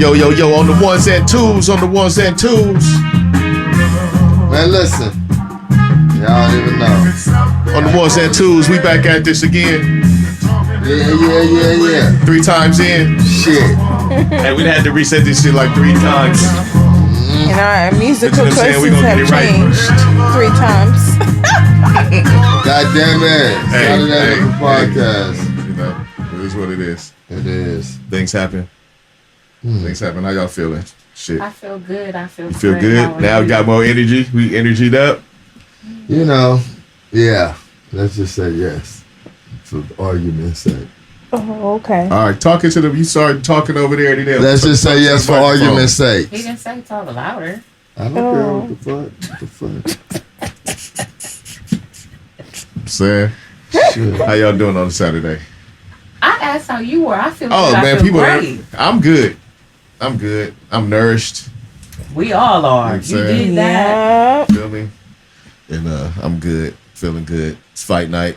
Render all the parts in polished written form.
Yo, on the ones and twos, Man, listen. Y'all don't even know. On the ones and twos, we back at this again. Yeah. 3 times in. Shit. Hey, we had to reset this shit like 3 times. And our musical choices have changed right. 3 times. God damn it. Saturday podcast. You know, it is what it is. It is. Things happen. Things happen. How y'all feeling? Shit. I feel good. You feel good? Now we got more energy. We energied up. You know, yeah. Let's just say yes. For argument's sake. Oh, okay. All right, you started talking over there. Let's just say yes for argument's sake. He didn't say talk louder. I don't care what the fuck. I'm saying. How y'all doing on Saturday? I asked how you were. I feel good. Oh, man, people great. I'm good. I'm nourished. We all are. You did that. Feel me? And I'm good. Feeling good. It's fight night.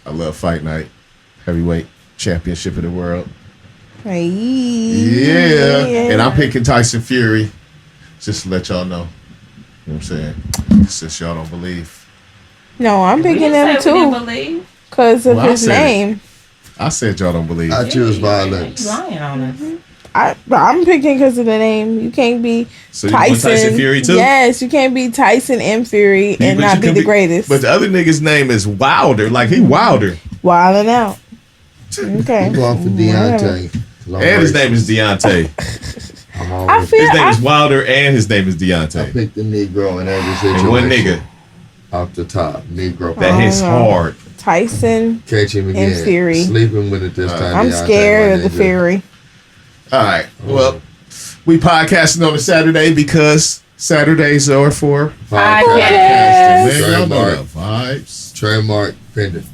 I love fight night. Heavyweight championship of the world. Hey. Yeah. And I'm picking Tyson Fury. Just to let y'all know. You know what I'm saying? Since y'all don't believe. No, I'm picking him too. Because of his name. I said y'all don't believe. I choose violence. You lying on us. I'm picking because of the name. You can't be so Tyson. Tyson Fury too? Yes, you can't be Tyson and Fury and not be the greatest. But the other nigga's name is Wilder. Like he Wilder. Wilding out. Okay. I'm going for Deontay. And his name is Deontay. His name is Wilder and his name is Deontay. I picked the Negro in every situation. And one nigga. Off the top. Negro. That hits hard. Tyson catch him again. And Fury. Sleeping with it this time. I'm scared of the Fury. All right. Well, we podcasting on a Saturday because Saturdays are for podcasting. Man, y'all know the vibes. Trademark pendant.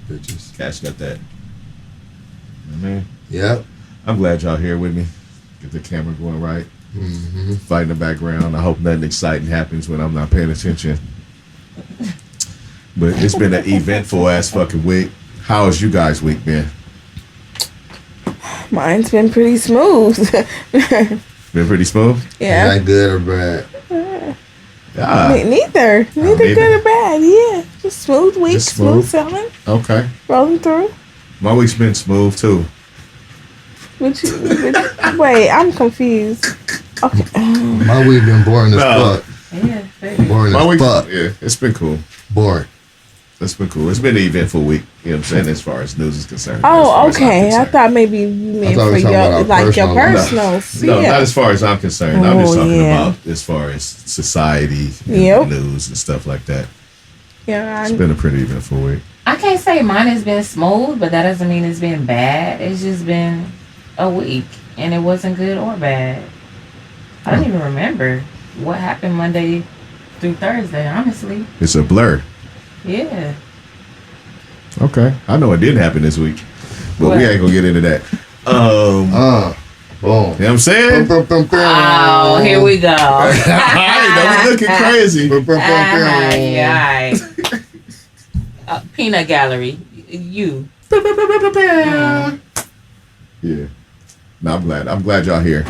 Bitches. Cash got that. Man. Yep. I'm glad y'all here with me. Get the camera going right. Fight in the background. I hope nothing exciting happens when I'm not paying attention. But it's been an eventful ass fucking week. How has you guys' week been? Mine's been pretty smooth. Been pretty smooth? Yeah. Is that good or bad? Neither good or bad. Yeah. Just smooth week. Just smooth sailing. Okay. Rolling through. My week's been smooth too. Wait, I'm confused. Okay. My week been boring as fuck. Yeah, boring as fuck. Yeah, it's been cool. Boring. It's been cool. It's been an eventful week. You know what I'm saying? As far as news is concerned. Oh, okay. I thought maybe you meant for your personal. No, not as far as I'm concerned. I'm just talking about as far as society, and news and stuff like that. Yeah, it's been a pretty eventful week. I can't say mine has been smooth, but that doesn't mean it's been bad. It's just been a week, and it wasn't good or bad. I don't even remember what happened Monday through Thursday, honestly. It's a blur. Yeah. Okay. I know it didn't happen this week, but we ain't gonna get into that. Boom. You know what I'm saying? Oh, here we go. Don't be looking crazy. Peanut gallery. You. Yeah. No, I'm glad y'all here.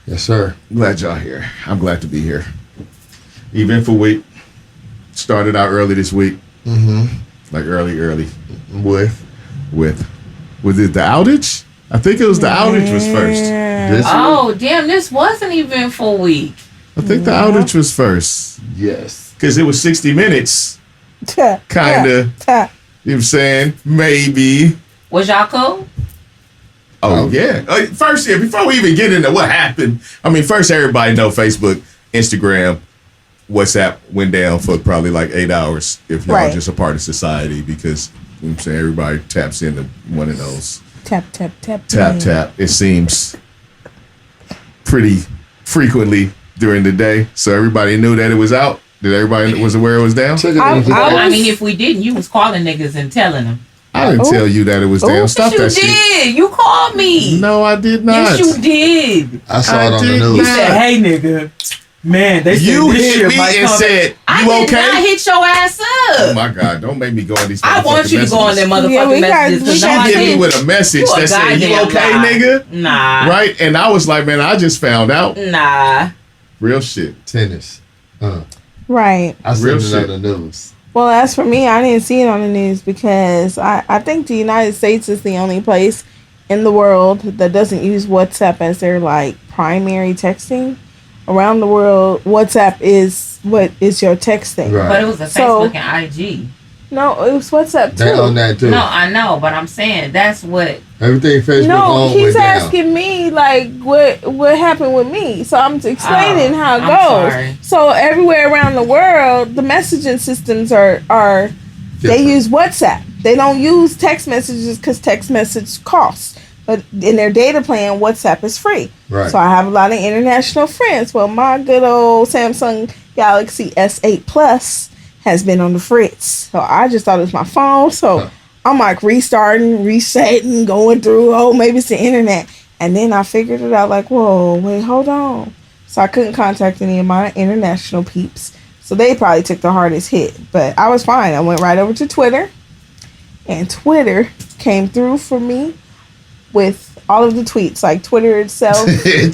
Yes, sir. I'm glad y'all here. I'm glad to be here. Eventful week. Started out early this week. Like early. Was it the outage? I think it was the outage was first. Damn, this was an eventful week. I think the outage was first. Yes. Because it was 60 minutes. Kind of. You know what I'm saying? Maybe. Was y'all cool? Oh, yeah. First, before we even get into what happened, I mean, first, everybody know Facebook, Instagram, WhatsApp went down for probably like 8 hours if y'all just a part of society because, you know what I'm saying, everybody taps into one of those. Tap. It seems pretty frequently during the day. So everybody knew that it was out. Did everybody was aware it was down? I mean, if we didn't, you was calling niggas and telling them. I didn't tell you that it was down. Stop that shit. You did. You called me. No, I did not. Yes, you did. I saw it on the news. You said, hey, nigga. Man, they You said this hit shit me might and come said, I "You did okay?" not hit your ass up. Oh my God! Don't make me go on these. I want you to go on them motherfucking messages. we She got hit me you. with a message You a that said, "You goddamn okay, lie. nigga?" Nah. Right? And I was like, "Man, I just found out." Nah. Real shit. Tennis. Right. I Real seen it shit. on the news. Well, as for me, I didn't see it on the news because I think the United States is the only place in the world that doesn't use WhatsApp as their like primary texting. Around the world, WhatsApp is what is your texting. Right. But it was a So- Facebook and IG. No, it was WhatsApp They on too. that too. No, I know, but I'm saying that's what. Everything Facebook No, on he's went down. asking me like what happened with me. So I'm explaining how it I'm goes. sorry. So everywhere around the world, the messaging systems are they Different. use WhatsApp. They don't use text messages because text message costs. But in their data plan, WhatsApp is free. Right. So I have a lot of international friends. Well, my good old Samsung Galaxy S8 Plus has been on the fritz. So I just thought it was my phone. So I'm like restarting, resetting, going through, maybe it's the internet. And then I figured it out like, whoa, wait, hold on. So I couldn't contact any of my international peeps. So they probably took the hardest hit. But I was fine. I went right over to Twitter. And Twitter came through for me with all of the tweets, like Twitter itself.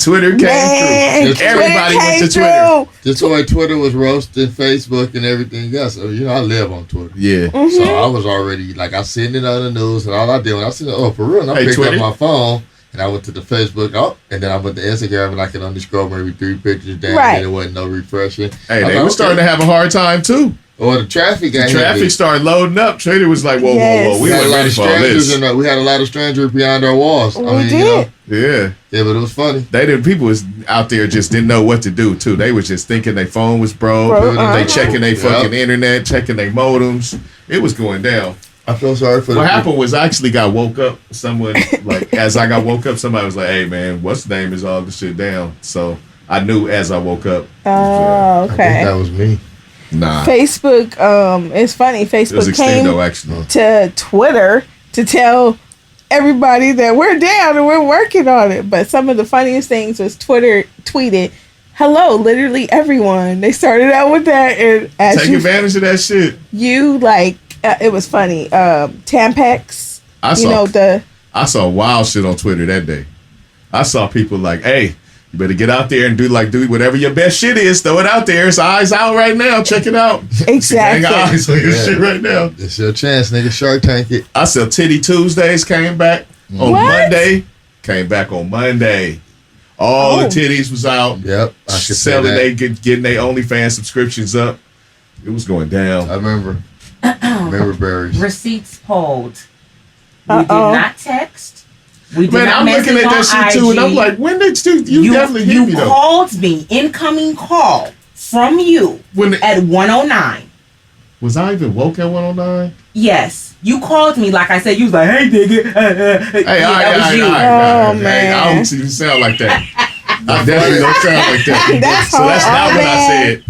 Twitter came Man, through. Everybody went to came Twitter. through. Just the way Twitter was roasting Facebook and everything else. So, I live on Twitter. Yeah. So I was already, I seen it on the news, and all I did when I seen it, for real, and I Hey, picked Twitter. up my phone, and I went to the Facebook, and then I went to Instagram, and I could only scroll maybe 3 pictures down, Right. and there wasn't no refreshing. Hey, I they was were like, starting to have a hard time too. Or the traffic got Traffic started loading up. Trader was like, "Whoa, Yes. whoa, whoa, we We had a weren't lot ready of for all strangers, this." and we had a lot of strangers behind our walls. We did. Yeah. Yeah, but it was funny. People was out there just didn't know what to do too. They was just thinking their phone was broke. Bro, They checking their Yep. fucking internet, checking their modems. It was going down. I feel sorry for What happened was I actually got woke up. Someone as I got woke up, somebody was like, "Hey man, what's the name? Is all this shit down?" So I knew as I woke up. Oh, I think okay. that was me. Nah, Facebook, it's funny. it was Facebook came Extendo actually. to Twitter to tell everybody that we're down and we're working on it. But some of the funniest things was Twitter tweeted, "Hello, literally everyone." They started out with that, and as Take advantage of that shit. it was funny. Tampax, I saw wild shit on Twitter that day. I saw people like, "Hey, you better get out there and do whatever your best shit is. Throw it out there. It's eyes out right now. Check it out. Exactly. Gang eyes on your Yeah. shit right now." It's your chance, nigga. Shark Tank it. I saw Titty Tuesdays came back on What? Monday. Came back on Monday. All the titties was out. Yep. I could say Selling that. getting their OnlyFans subscriptions up. It was going down. I remember. Remember berries. Receipts pulled. We did Uh-oh. not text. We did Man, not I'm looking at that message on shit too, and I'm IG. like, when did you definitely hit me though? called me, incoming call from you When at 1:09. was I even woke at 109? Yes, you called me like I said. You was like, "Hey, nigga." Hey, that was you. Oh, Hey, man. I don't even sound like that. I definitely don't sound like that. That's So that's all, not what I man. said.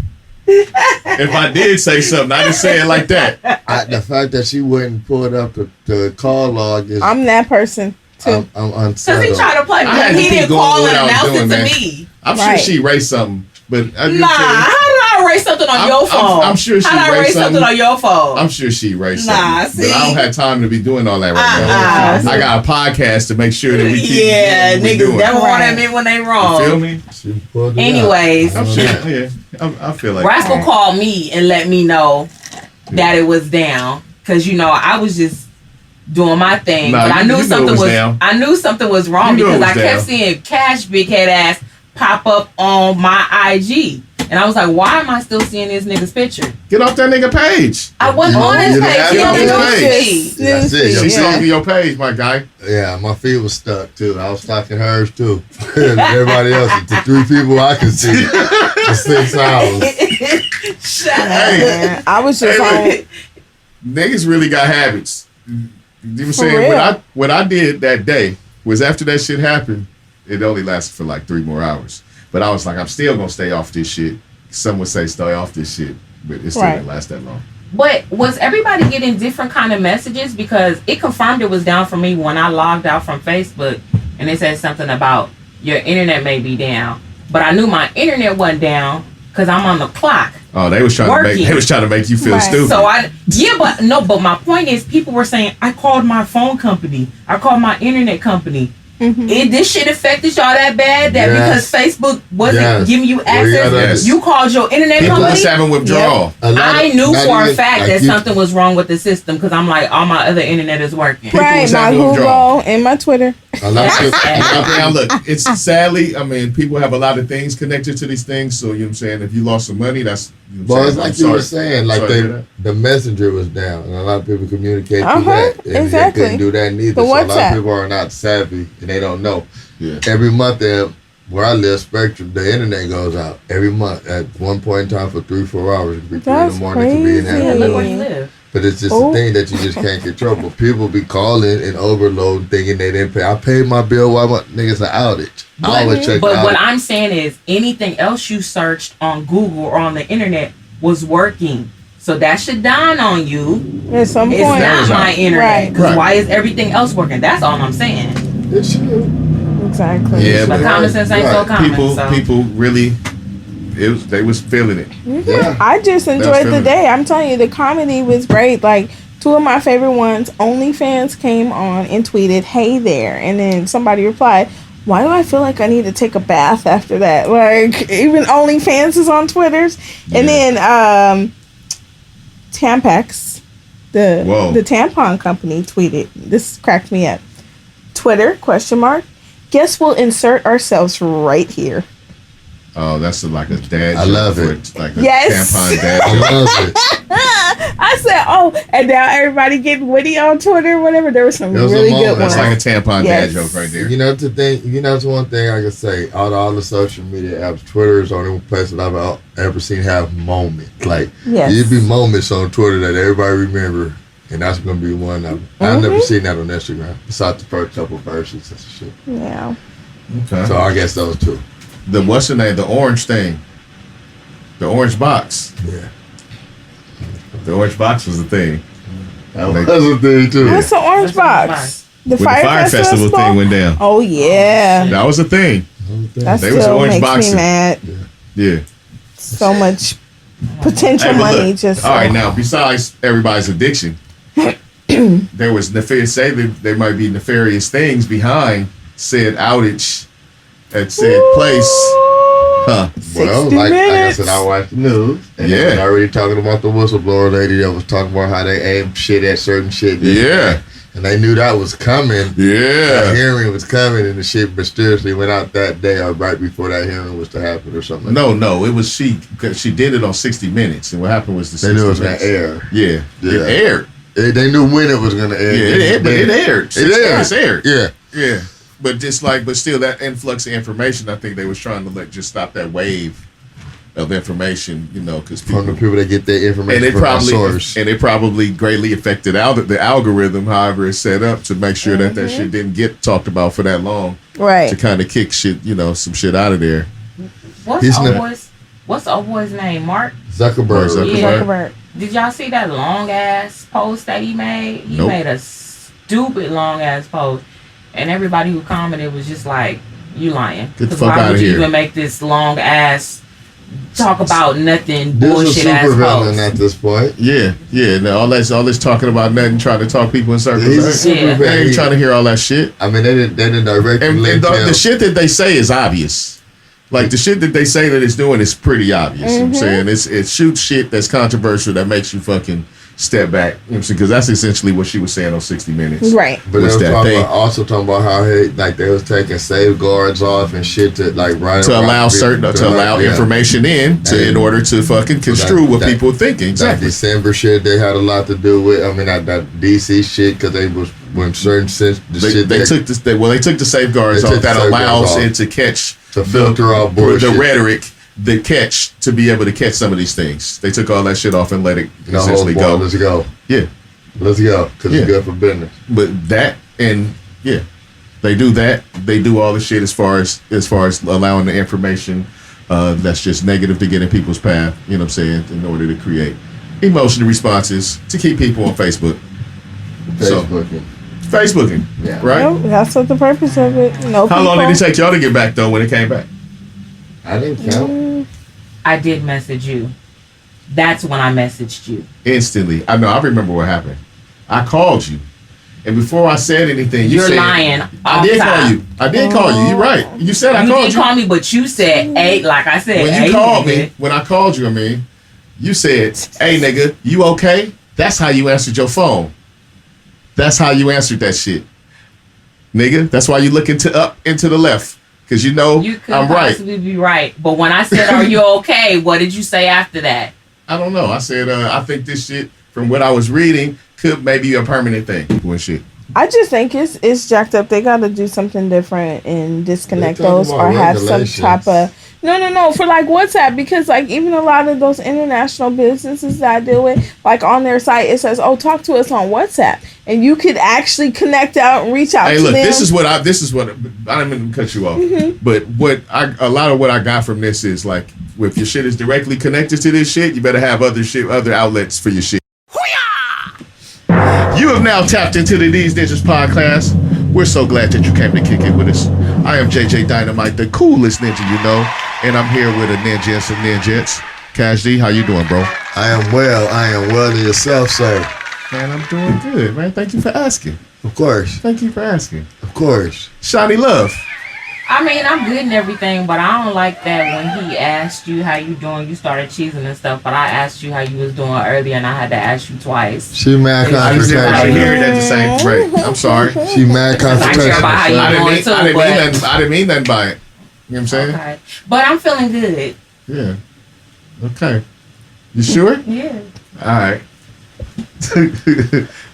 If I did say something, I didn't say it like that. The fact that she wouldn't pull it up the call log is. I'm that person too. I'm Because he unsettled. tried to play me. I had to He keep didn't going call with and what I was announce it doing, to man. me. I'm sure Right. she erased something, but Nah, how did I erase something on your phone? I'm sure she How did I erased erase something something. on your phone? I'm sure she erased Nah, something. But I see? don't have time to be doing all that right now. I got a podcast to make sure that we keep yeah, doing what we niggas doing. never want to Right. admit when they You wrong. feel me? She pulled it Anyways. out. I'm sure. Yeah, I feel like Rascal called me and let me know that it was down because I was just doing my thing, Nah, but I you knew knew something it was was. down. I knew something was wrong You knew it because was I kept down. seeing Cash Big Head Ass pop up on my IG, and I was like, "Why am I still seeing this nigga's picture?" get off that nigga page. I wasn't on his You page. have He it on didn't his know page. me. That's it. She's Yeah. stalking your page, my guy. Yeah, my feet was stuck too. I was stalking hers too. Everybody else, the 3 people I could see for 6 hours. Shut up. Hey, Man, I was just Hey, on. niggas really got habits. You know what I'm For saying? real. What I did that day was after that shit happened, it only lasted for like 3 more hours. But I was like, I'm still gonna stay off this shit. Some would say stay off this shit, but it still Right. didn't last that long. But was everybody getting different kind of messages? Because it confirmed it was down for me when I logged out from Facebook, and it said something about your internet may be down. But I knew my internet wasn't down because I'm on the clock. Oh, they was trying to make you feel stupid. So but my point is, people were saying, I called my phone company, I called my internet company. This shit affected y'all that bad that because Facebook wasn't giving you access, you called your internet company. People was having withdrawal. I knew for a fact that something was wrong with the system because I'm like, all my other internet is working. Right, my Google and my Twitter. Now look, it's sadly, I mean, people have a lot of things connected to these things. So you know what I'm saying, if you lost some money, that's it's like you were saying, like the messenger was down, and a lot of people communicate through that, and they couldn't do that neither. So a lot of people are not savvy, and they don't know. Yeah. Every month, where I live, Spectrum, the internet goes out every month at one point in time for 3-4 hours. It could be 3 in the morning, it could be in the afternoon. Look where you live. But it's just a thing that you just can't control. But people be calling and overload, thinking they didn't pay. I paid my bill. Why my niggas an outage? I always check. But what I'm saying is, anything else you searched on Google or on the internet was working. So that should dawn on you. At some point, it's not my internet. Because why is everything else working? That's all I'm saying. It should. Exactly. Yeah, but common sense ain't so common. People really. They was feeling it. Yeah. I just enjoyed the day. I'm telling you, the comedy was great. Like, 2 of my favorite ones, OnlyFans came on and tweeted, "Hey there," and then somebody replied, "Why do I feel like I need to take a bath after that?" Like, even OnlyFans is on Twitters. And then Tampax, the tampon company, tweeted. This cracked me up. Twitter, ? Guess we'll insert ourselves right here. Oh, that's like a dad joke. I love it. Like a tampon dad joke. I love it. I said, and now everybody getting witty on Twitter or whatever. There was some really good ones. That's like a tampon dad joke right there. You know, it's one thing I can say. Out of all the social media apps, Twitter is the only place that I've ever seen have moments. Like, there'd be moments on Twitter that everybody remember. And that's going to be one of them. I've never seen that on Instagram. Besides the first couple versions and shit. Yeah. Okay. So I guess those 2. What's the name? The orange thing. The orange box. Yeah. The orange box was the thing. That was a thing too. What's the orange box? The Fire Festival thing went down. Oh yeah. That was a thing. That still makes me mad. Yeah. So much potential money just. All right, now besides everybody's addiction, there was there might be nefarious things behind said outage at said place. Huh. Well, like I said, I watched the news. And they was already talking about the whistleblower lady that was talking about how they aim shit at certain shit. Yeah. And they knew that was coming. Yeah. The hearing was coming, and the shit mysteriously went out that day or right before that hearing was to happen or something. No, it was she did it on 60 Minutes. And what happened was they knew it was going to air. Yeah. It aired. They knew when it was going to air. Yeah, it aired. It aired. Yeah. Yeah. But still, that influx of information, I think they was trying to just stop that wave of information, because from the people that get their information from that source. And it probably greatly affected the algorithm, however it's set up, to make sure that shit didn't get talked about for that long, right? To kind of kick shit, some shit out of there. What's old boy's name? Mark Zuckerberg. Yeah. Zuckerberg. Did y'all see that long ass post that he made? He made a stupid long ass post. And everybody who commented was just like, "You lying? Get the fuck out of here! Why would you even make this long ass talk about nothing this bullshit ass post?" Villain at this point. Yeah. Now, all this talking about nothing, trying to talk people in circles. He's a super villain. They ain't trying to hear all that shit. I mean, they didn't directly and the shit that they say is obvious. Like the shit that they say that it's doing is pretty obvious. You know what I'm saying it shoots shit that's controversial that makes you fucking step back, because that's essentially what she was saying on 60 Minutes. Right. But they were also talking about how they was taking safeguards off and shit to allow information in order to fucking construe what people think. Exactly. That December shit they had a lot to do with. I mean that DC shit because they was when certain sense they took the safeguards off that allows it to catch filter out bullshit. The rhetoric. The catch to be able to catch some of these things. They took all that shit off and let it essentially go. Let's go. Yeah. Let's go. Because it's good for business. But that they do that. They do all the shit as far as allowing the information that's just negative to get in people's path. You know what I'm saying? In order to create emotional responses to keep people on Facebook. Facebooking. Yeah. Right? Well, that's what the purpose of it. How long did it take y'all to get back though when it came back? I didn't count. I did message you. That's when I messaged you. Instantly. I know. I remember what happened. I called you. And before I said anything, you said... You're lying. I did call you. I did call you. You're right. You said I called you. You didn't call me, but you said, hey, like I said, when you called me, when I called you, you said, hey, nigga, you okay? That's how you answered your phone. That's how you answered that shit. Nigga, that's why you look up into the left. Because you know you could I'm right. possibly be right. But when I said, are you okay? What did you say after that? I don't know. I said, I think this shit, from what I was reading, could maybe be a permanent thing. What shit? I just think it's jacked up. They got to do something different and disconnect those or have some type of... No, for like WhatsApp, because like even a lot of those international businesses that I deal with, like on their site, it says, oh, talk to us on WhatsApp. And you could actually connect out and reach out to them. Hey, look, this is what I didn't mean to cut you off, but a lot of what I got from this is like, if your shit is directly connected to this shit, you better have other outlets for your shit. You have now tapped into the Deez Ninjas podcast. We're so glad that you came to kick it with us. I am JJ Dynamite, the coolest ninja you know, and I'm here with a ninja and some ninjets. Cash D, how you doing, bro? I am well to yourself, sir. Man, I'm doing good, man. Thank you for asking. Of course. Thank you for asking. Of course. Shanni Love. I mean, I'm good and everything, but I don't like that when he asked you how you doing, you started cheesing and stuff, but I asked you how you was doing earlier and I had to ask you twice. She mad confrontation. I didn't hear it at the same rate. I'm sorry. She mad confrontation. I didn't mean nothing by it. You know what I'm saying? Okay. But I'm feeling good. Yeah. Okay. You sure? Yeah. All right.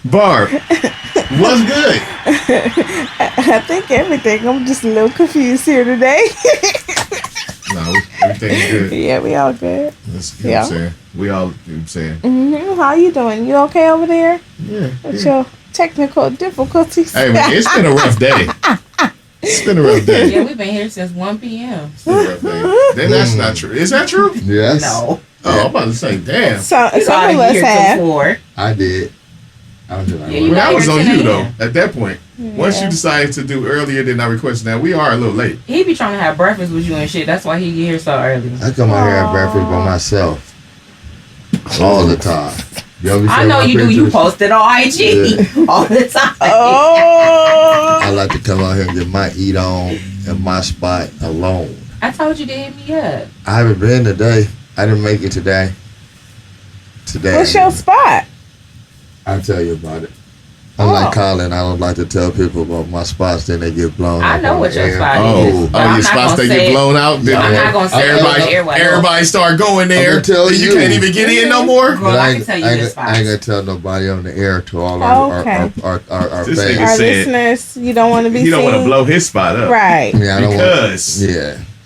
Barb, what's good? I think everything. I'm just a little confused here today. No, everything's good. Yeah, we all good. That's what I'm saying. We all, you know what I'm saying. Mm-hmm. How you doing? You okay over there? Yeah. With your technical difficulties? Hey, man, it's been a rough day. It's been a rough day. Yeah, we've been here since 1 p.m. It's been a rough day. Then that's not true. Is that true? Yes. No. Oh, I'm about to say, damn. Some of us have. I did. I was like, well, that was on you, though, at that point. Yeah. Once you decided to do earlier than I requested, now we are a little late. He be trying to have breakfast with you and shit. That's why he get here so early. I come out here and have breakfast by myself. All the time. I know you do. You post it on IG all the time. Oh. I like to come out here and get my eat on in my spot alone. I told you to hit me up. I haven't been today. I didn't make it today. What's your spot? I'll tell you about it. Unlike Colin, I don't like to tell people about my spots, then they get blown out. I know what your spot is. Oh, your spots they get blown out? I'm not going to say everybody start going there. You can't even get in no more? Girl, I can tell you this spot. I ain't going to tell nobody on the air to all our fans. Our listeners, you don't want to be You don't want to blow his spot up. Right. Yeah,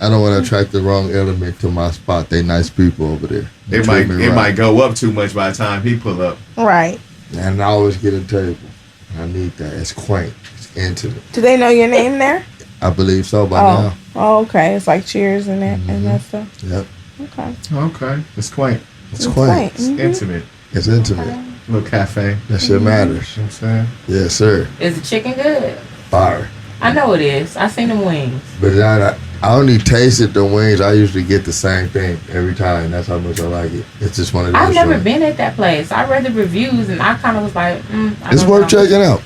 I don't want to attract the wrong element to my spot. They nice people over there. It might go up too much by the time he pull up. Right. And I always get a table. I need that. It's quaint. It's intimate. Do they know your name there? I believe so by now. Oh, okay. It's like cheers and that and that stuff. Yep. Okay. It's quaint. It's quaint. It's intimate. It's intimate. Okay. Little cafe. That shit matters. You know what I'm saying? Yes, sir. Is the chicken good? Fire. I know it is. I seen them wings. But I only tasted the wings. I usually get the same thing every time. That's how much I like it. It's just one of those. I've never been at that place. I read the reviews and I kind of was like, it's worth checking out.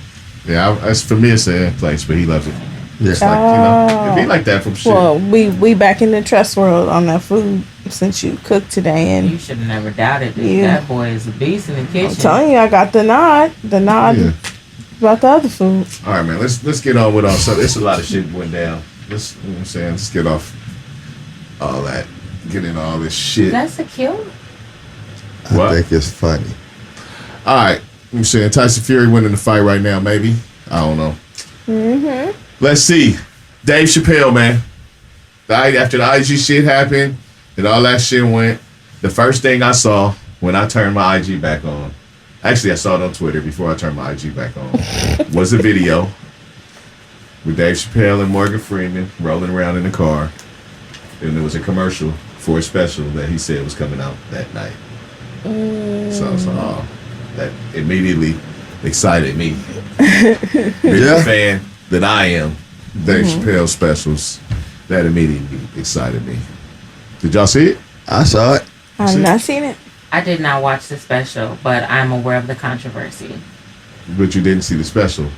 Yeah, for me it's a place, but he loves it. Yeah. It's like, it'd be like that from shit. Well, we back in the trust world on that food since you cooked today, and you should have never doubted it. That boy is a beast in the kitchen. I'm telling you, I got the nod. About the other food. All right, man. Let's get on with all stuff. There's a lot of shit went down. You know what I'm saying? Let's get off all that. Get into all this shit. That's a kill. I think it's funny. All right. I'm saying Tyson Fury winning the fight right now, maybe. I don't know. Mm-hmm. Let's see. Dave Chappelle, man. After the IG shit happened and all that shit went, the first thing I saw when I turned my IG back on, actually I saw it on Twitter before I turned my IG back on, was a video with Dave Chappelle and Morgan Freeman rolling around in the car. And there was a commercial for a special that he said was coming out that night. So I was like, that immediately excited me. Being a fan that I am, Dave Chappelle specials, that immediately excited me. Did y'all see it? I saw it. I've not seen it. I did not watch the special, but I'm aware of the controversy. But you didn't see the special.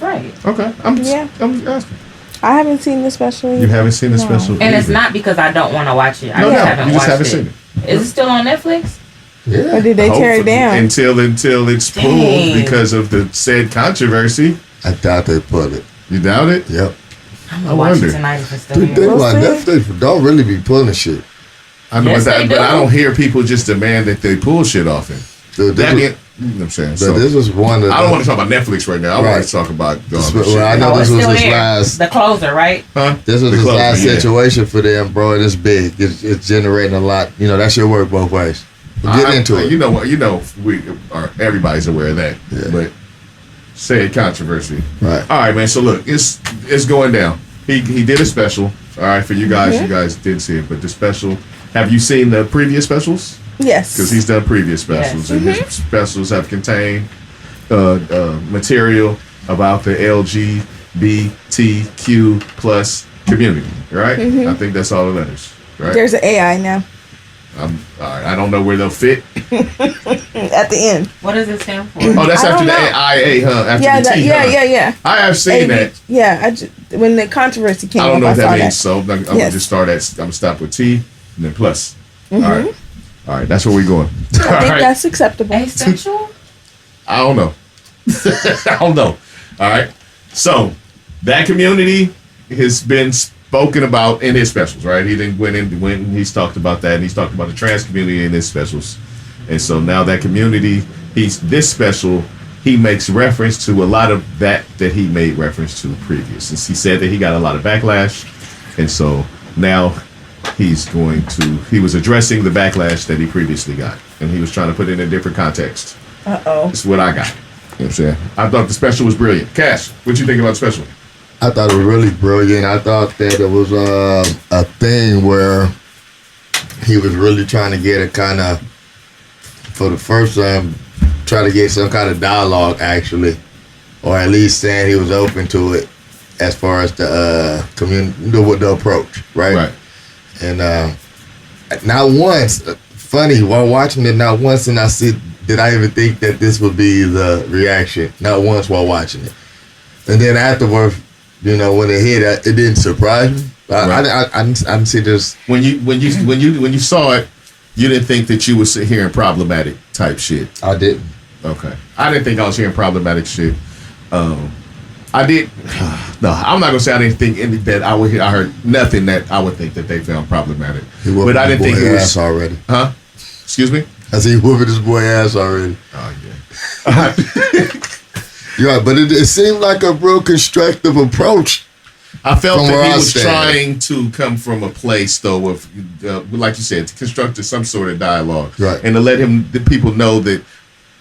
Right. Okay. I'm asking. I haven't seen the special either. You haven't seen the special and it's not because I don't want to watch it. I haven't seen it. Is it still on Netflix? Yeah. Or did they tear it down? Until it's pulled because of the said controversy. I doubt they put it. You doubt it? Yep. I'm going to watch it tonight if it's still here. Dude, Netflix don't really be pulling shit. I know, but I don't hear people just demand that they pull shit off it. Dude, you know what I'm saying? So, this was one of I don't want to talk about Netflix right now. I want to talk about I know this was his last. The closer, right? Huh? This was his last situation for them, bro. It's big. It's generating a lot. You know, that should work both ways. Get into it. You know what? Everybody's aware of that. Yeah. But say controversy. Right. All right, man. So look, it's going down. He did a special. All right, for you guys. You guys did see it, but the special. Have you seen the previous specials? Yes. Because he's done previous specials, and his specials have contained material about the LGBTQ plus community, right? I think that's all it matters, right? There's an AI now. All right. I don't know where they'll fit. At the end. What does it stand for? Oh, that's after the IA, huh? After the T, yeah. I have seen that. Yeah, when the controversy came up, I don't know what that means, that. so I'm gonna just start at. I'm gonna stop with T and then plus. All right, that's where we're going. I think that's acceptable. Asexual? I don't know. I don't know. All right, so that community has been spoken about in his specials, right? He didn't went and he's talked about that, and he's talked about the trans community in his specials, and so now that community, this special. He makes reference to a lot of that he made reference to previous. Since he said that he got a lot of backlash, and so now he was addressing the backlash that he previously got, and he was trying to put it in a different context. This is what I got. You know what I'm saying? I thought the special was brilliant. Cash, what you think about the special? I thought it was really brilliant. I thought that it was a thing where he was really trying to get a kind of, for the first time, try to get some kind of dialogue, actually, or at least saying he was open to it as far as the the approach, right? Right. And not once, funny, while watching it, not once did I even think that this would be the reaction. Not once while watching it. And then afterwards, you know, when it hit, it didn't surprise me. I didn't see this. When you saw it, you didn't think that you were hearing problematic type shit. I didn't. Okay. I didn't think I was hearing problematic shit. I did. No, I'm not gonna say I didn't think that I would hear. I heard nothing that I would think that they found problematic. But I didn't think it was ass already. Huh? Excuse me? I see whooping this boy ass already. Oh yeah. Yeah, but it seemed like a real constructive approach. I felt that he was trying to come from a place, though, of like you said, to construct some sort of dialogue, right, and to let the people know that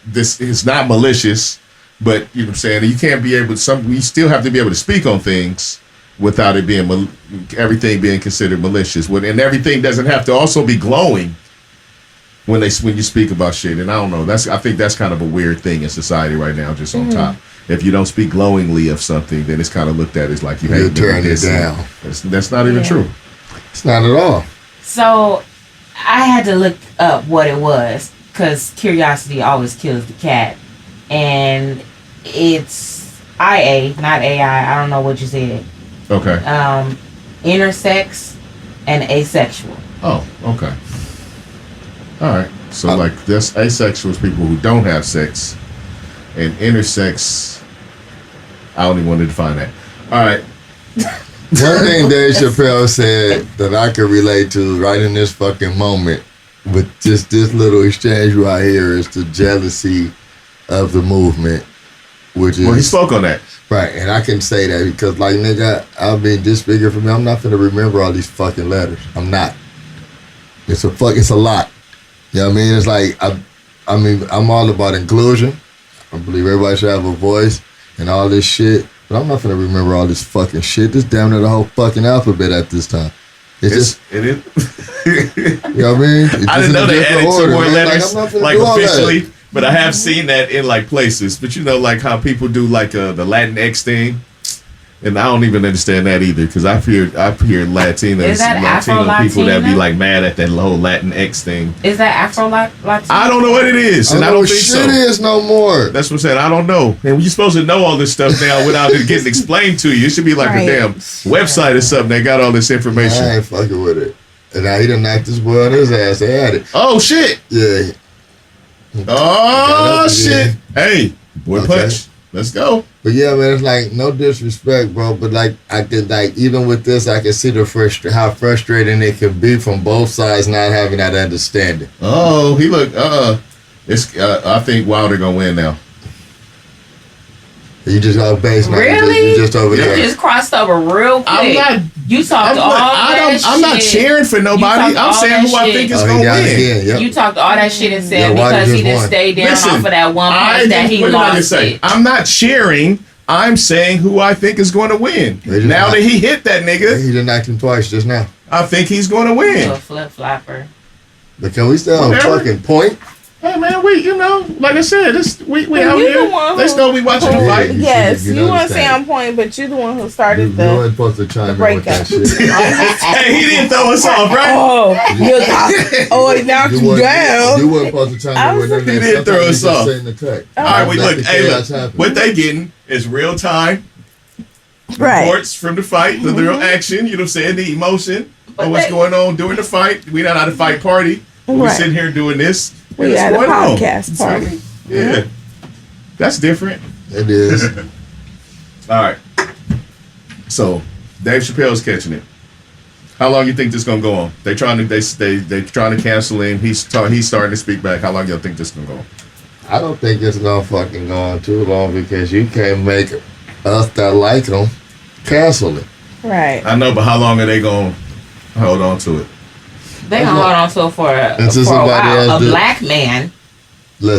this is not malicious. But you know what I'm saying, you can't be able to. We still have to be able to speak on things without it being everything being considered malicious. And everything doesn't have to also be glowing when you speak about shit. And I don't know. I think that's kind of a weird thing in society right now. Just on top, if you don't speak glowingly of something, then it's kind of looked at as like you're turning it down. That's not even true. It's not at all. So I had to look up what it was because curiosity always kills the cat. And it's IA, not AI. I don't know what you said. Okay. Intersex and asexual. Oh, okay. All right. So like this asexual is people who don't have sex, and intersex, I don't even want to define that. All right. One thing Dave Chappelle said that I could relate to right in this fucking moment with just this little exchange right here is the jealousy of the movement, which is... Well, he spoke on that. Right, and I can say that because, like, nigga, I mean, this bigger for me, I'm not gonna remember all these fucking letters. I'm not. It's a lot. You know what I mean? It's like, I'm all about inclusion. I believe everybody should have a voice and all this shit, but I'm not gonna remember all this fucking shit. This damn near the whole fucking alphabet at this time. It is. You know what I mean? I didn't know they added two more letters, like officially. But I have seen that in like places. But you know, like how people do like the Latin X thing, And I don't even understand that either, because I hear Latino people that be like mad at that whole Latinx thing. Is that Afro-Latino? I don't know what it is, and I don't think so. Shit is no more. That's what I'm saying. I don't know. And you're supposed to know all this stuff now without it getting explained to you. It should be like a damn website or something that got all this information. I ain't fucking with it. And now he done knocked this boy on his ass. They had it. Oh shit! Yeah. Oh shit! Hey, boy, punch. Let's go. But yeah, man, it's like no disrespect, bro. But like I could even with this, I can see how frustrating it can be from both sides not having that understanding. Oh, he look. I think Wilder gonna win now. You just got base now. Really? You just over there. You just crossed over real quick. I'm not cheering for nobody. I'm saying who I think is going to win. Yep. You talked all that shit and said because he didn't stay down off of that one punch that he lost it. I'm not cheering. I'm saying who I think is going to win. Now that he hit that nigga. He done knocked him twice just now. I think he's going to win. A flip-flopper. But can we stay on fucking point? Hey man, like I said, we out here. Let's know we watching the fight. Yes, you want to stay on point, but you're the one who started the. You weren't supposed to chime in with that shit. Hey, he didn't throw us off, right? It knocked you down. You weren't supposed to chime in with that. He didn't throw us off. All right, look. What they getting is real time reports from the fight, the real action. You know what I'm saying? The emotion of what's going on during the fight. We not at a fight party. We sitting here doing this. We had a podcast party. Yeah. That's different. It is. All right. So, Dave Chappelle's catching it. How long you think this gonna go on? They trying to cancel him. He's starting to speak back. How long y'all think this gonna go on? I don't think it's gonna fucking go on too long because you can't make us that like him cancel it. Right. I know, but how long are they gonna hold on to it? They gonna hold on to it for a while. A black man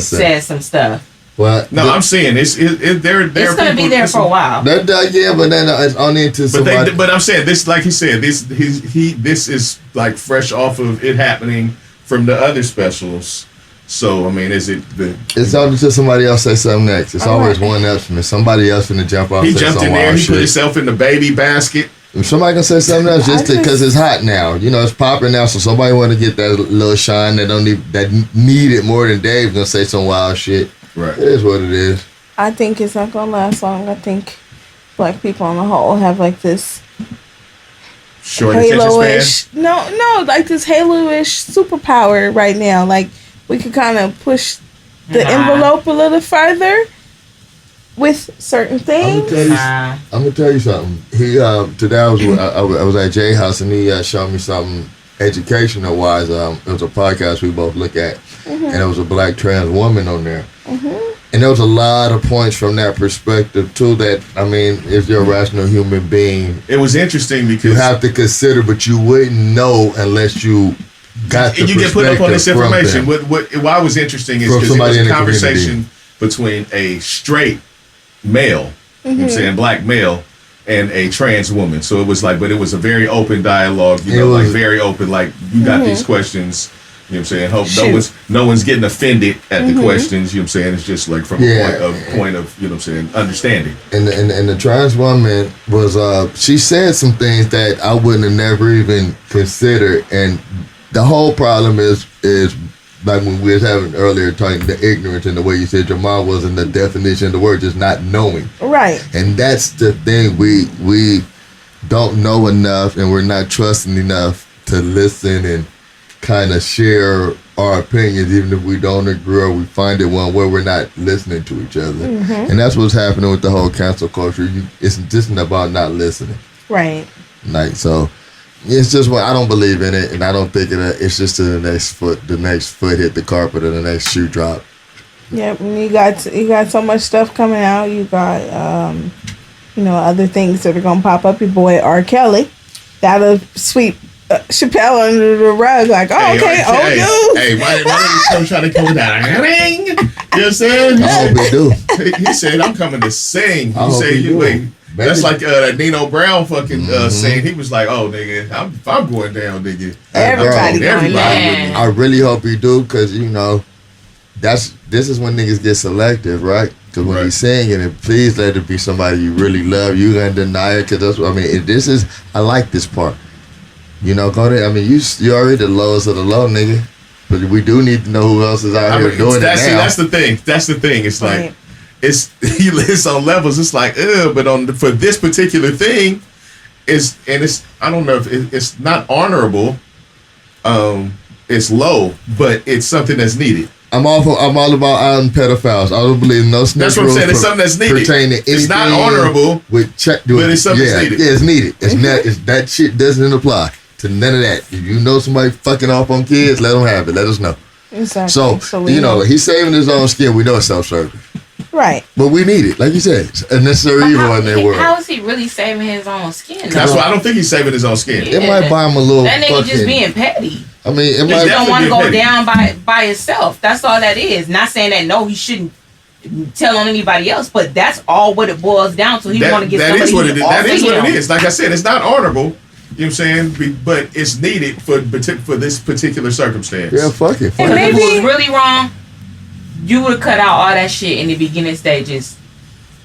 says some stuff. What? No, I'm saying it's gonna be there for a while. But then it's only to somebody. But I'm saying this, like he said, this is like fresh off of it happening from the other specials. So I mean, is it the? It's only to somebody else say something next. It's always one else from somebody else from the jump off. He jumped in there. He put himself in the baby basket. If somebody can say something else just because it's hot now, it's popping now, so somebody want to get that little shine that need it more than Dave's gonna say some wild shit. Right. It is what it is. I think it's not gonna last long. I think black people on the whole have like this short attention span. No, like this Halo-ish superpower right now. Like we could kind of push the envelope a little further with certain things. I'm gonna tell you something. He today I was at Jay House and he showed me something educational wise. It was a podcast we both look at, and there was a black trans woman on there, and there was a lot of points from that perspective too. That I mean, if you're a rational human being, it was interesting because you have to consider, but you wouldn't know unless you got the you get put up on this information. Why was interesting is because it was a conversation between a straight male, you know what I'm saying, black male, and a trans woman. So it was like, but it was a very open dialogue, like very open, like you got these questions, you know what I'm saying, hope no one's getting offended at the questions, you know what I'm saying, it's just like from a point of, you know what I'm saying, understanding. And the trans woman was, she said some things that I wouldn't have never even considered, and the whole problem is like when we was having earlier talking the ignorance and the way you said Jamal wasn't the definition of the word, just not knowing. Right. And that's the thing. We don't know enough and we're not trusting enough to listen and kind of share our opinions, even if we don't agree or we find it one where we're not listening to each other. And that's what's happening with the whole cancel culture. It's just about not listening. Right. Like, so it's just what I don't believe in it, and I don't think it's just to the next foot hit the carpet or the next shoe drop. Yep, and you got so much stuff coming out. You got other things that are gonna pop up. Your boy R. Kelly, that'll sweep Chappelle under the rug. Like, no. Hey, why did you come trying to come down? You know what I'm saying? I hope he do. He said, "I'm coming to sing." He said, "You wait." That's like that Nino Brown fucking saying. He was like, "Oh, nigga, I'm going down, nigga." Everybody with me. I really hope he do, because this is when niggas get selective, right? Because when he's singing it, please let it be somebody you really love. You gonna deny it? Because that's what I mean. I like this part. You know, go there. I mean, you already the lowest of the low, nigga. But we do need to know who else is out here doing it now. That's the thing. That's the thing. It's like he lives on levels. It's like, but for this particular thing, it's I don't know if it's not honorable. It's low, but it's something that's needed. I'm all about island pedophiles. I don't believe no snitch. That's what I'm saying. It's something that's needed. It's not honorable, but it's something that's needed. Yeah, it's needed. That shit doesn't apply to none of that. If you know somebody fucking off on kids, let them have it. Let us know. Exactly. So you know, he's saving his own skin. We know it's self-serving. Right. But we need it. Like you said, it's a necessary evil in their world. How is he really saving his own skin? That's why I don't think he's saving his own skin. It might buy him a little. That nigga just being petty. I mean, it might don't want to go down by himself. That's all that is. Not saying that he shouldn't tell on anybody else, but that's all what it boils down to. He want to get somebody. That is what it is. Like I said, it's not honorable. You know what I'm saying? But it's needed for this particular circumstance. Yeah, fuck it. And if it was really wrong, you would have cut out all that shit in the beginning stages,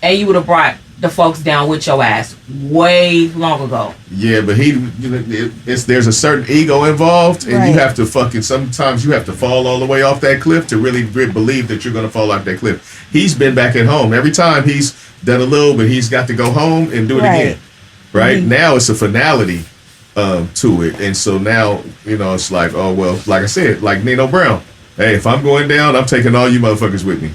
and you would have brought the folks down with your ass way long ago. Yeah, but there's a certain ego involved, and you have to sometimes you have to fall all the way off that cliff to really believe that you're going to fall off that cliff. He's been back at home. Every time he's done a little, but he's got to go home and do it again. Right? Mm-hmm. Now it's a finality to it. And so now, it's like, oh, well, like I said, like Nino Brown. Hey, if I'm going down, I'm taking all you motherfuckers with me.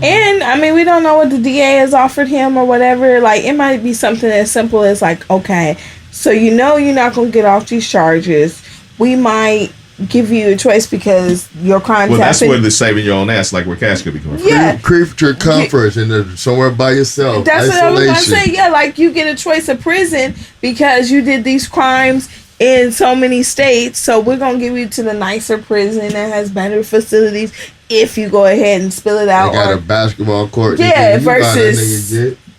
And, I mean, we don't know what the DA has offered him or whatever. Like, it might be something as simple as, like, okay, so you're not going to get off these charges. We might give you a choice because your crime Well, that's where the saving your own ass, like where Cash could be coming from. Yeah. Creature comforts and somewhere by yourself. That's what I was going to say. Yeah, like, you get a choice of prison because you did these crimes in so many states, so we're gonna give you to the nicer prison that has better facilities if you go ahead and spill it out. They got a basketball court. Yeah, versus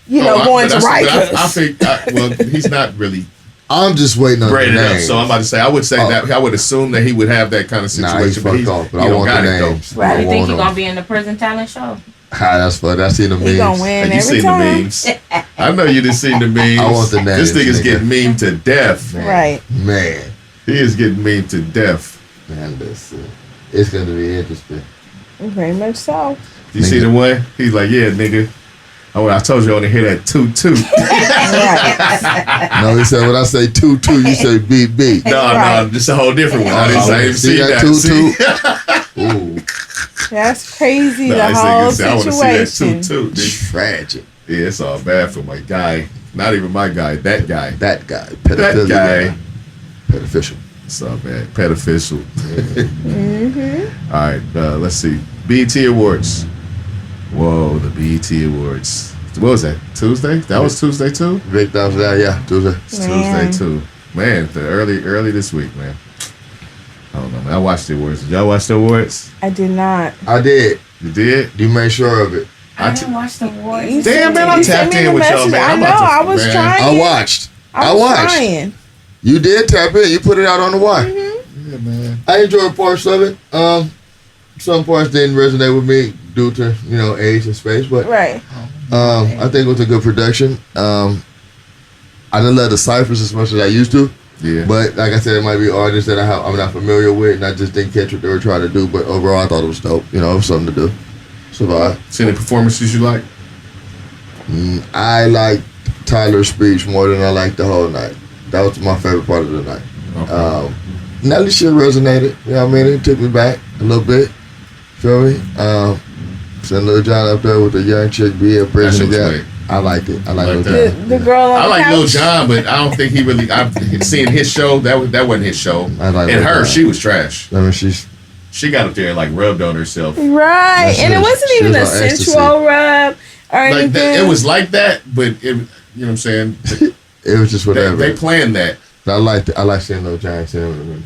going to Rikers. I think he's not really. I'm just waiting on the names. So I'm about to say I would say that I would assume that he would have that kind of situation. Nah, he's fucked off, but I want the names. Right. You think he's gonna be in the prison talent show? That's fun. I seen the memes. He gonna win every time. The memes? I know you didn't see the memes. I want the names. This nigga's getting memed to death. Right. Man. He is getting memed to death. Man, listen. It's gonna be interesting. Very much so. You see the one? He's like, yeah, nigga. Oh, I told you I want to hear that toot. No, he said when I say toot, you say BB. No, just a whole different one. I didn't see that toot. Ooh. That's crazy. The whole situation. I want to see that toot. Tragic. Yeah, it's all bad for my guy. Not even my guy. That guy. Pedophile. It's all bad. Pedophile. Mm-hmm. All right. Let's see. BET Awards. Whoa, the BET Awards. What was that? Tuesday? That was Tuesday too? Vic, that was that. Yeah, Tuesday. It's Tuesday too. Man, the early this week, man. I don't know, man. I watched the awards. Did y'all watch the awards? I did not. I did. You did? You made sure of it. I didn't watch the awards. Damn, man, I tapped in with y'all, man. I know. I was trying. I watched. Trying. You did tap in. You put it out on the wire. Mm-hmm. Yeah, man. I enjoyed parts of it. Some parts didn't resonate with me due to age and space, but right. I think it was a good production. I didn't love the ciphers as much as I used to. Yeah. But like I said, it might be artists that I'm not familiar with, and I just didn't catch what they were trying to do. But overall, I thought it was dope. It was something to do. Survive. See any performances you like? I liked Tyler's speech more than I liked the whole night. That was my favorite part of the night. Okay. Nelly shit resonated. You know what I mean? It took me back a little bit. Feel me? Send Lil Jon up there with the young chick be a prison guy. I liked it. I like Lil Jon. The girl on I like Lil Jon, but I don't think he really. I've seen his show. That wasn't his show. And her, she was trash. I mean, she got up there and like rubbed on herself. Right, and it wasn't even a sensual rub or anything. It was like that, but it. You know what I'm saying? It was just whatever. They planned that. But I liked it. I like seeing Lil Jon.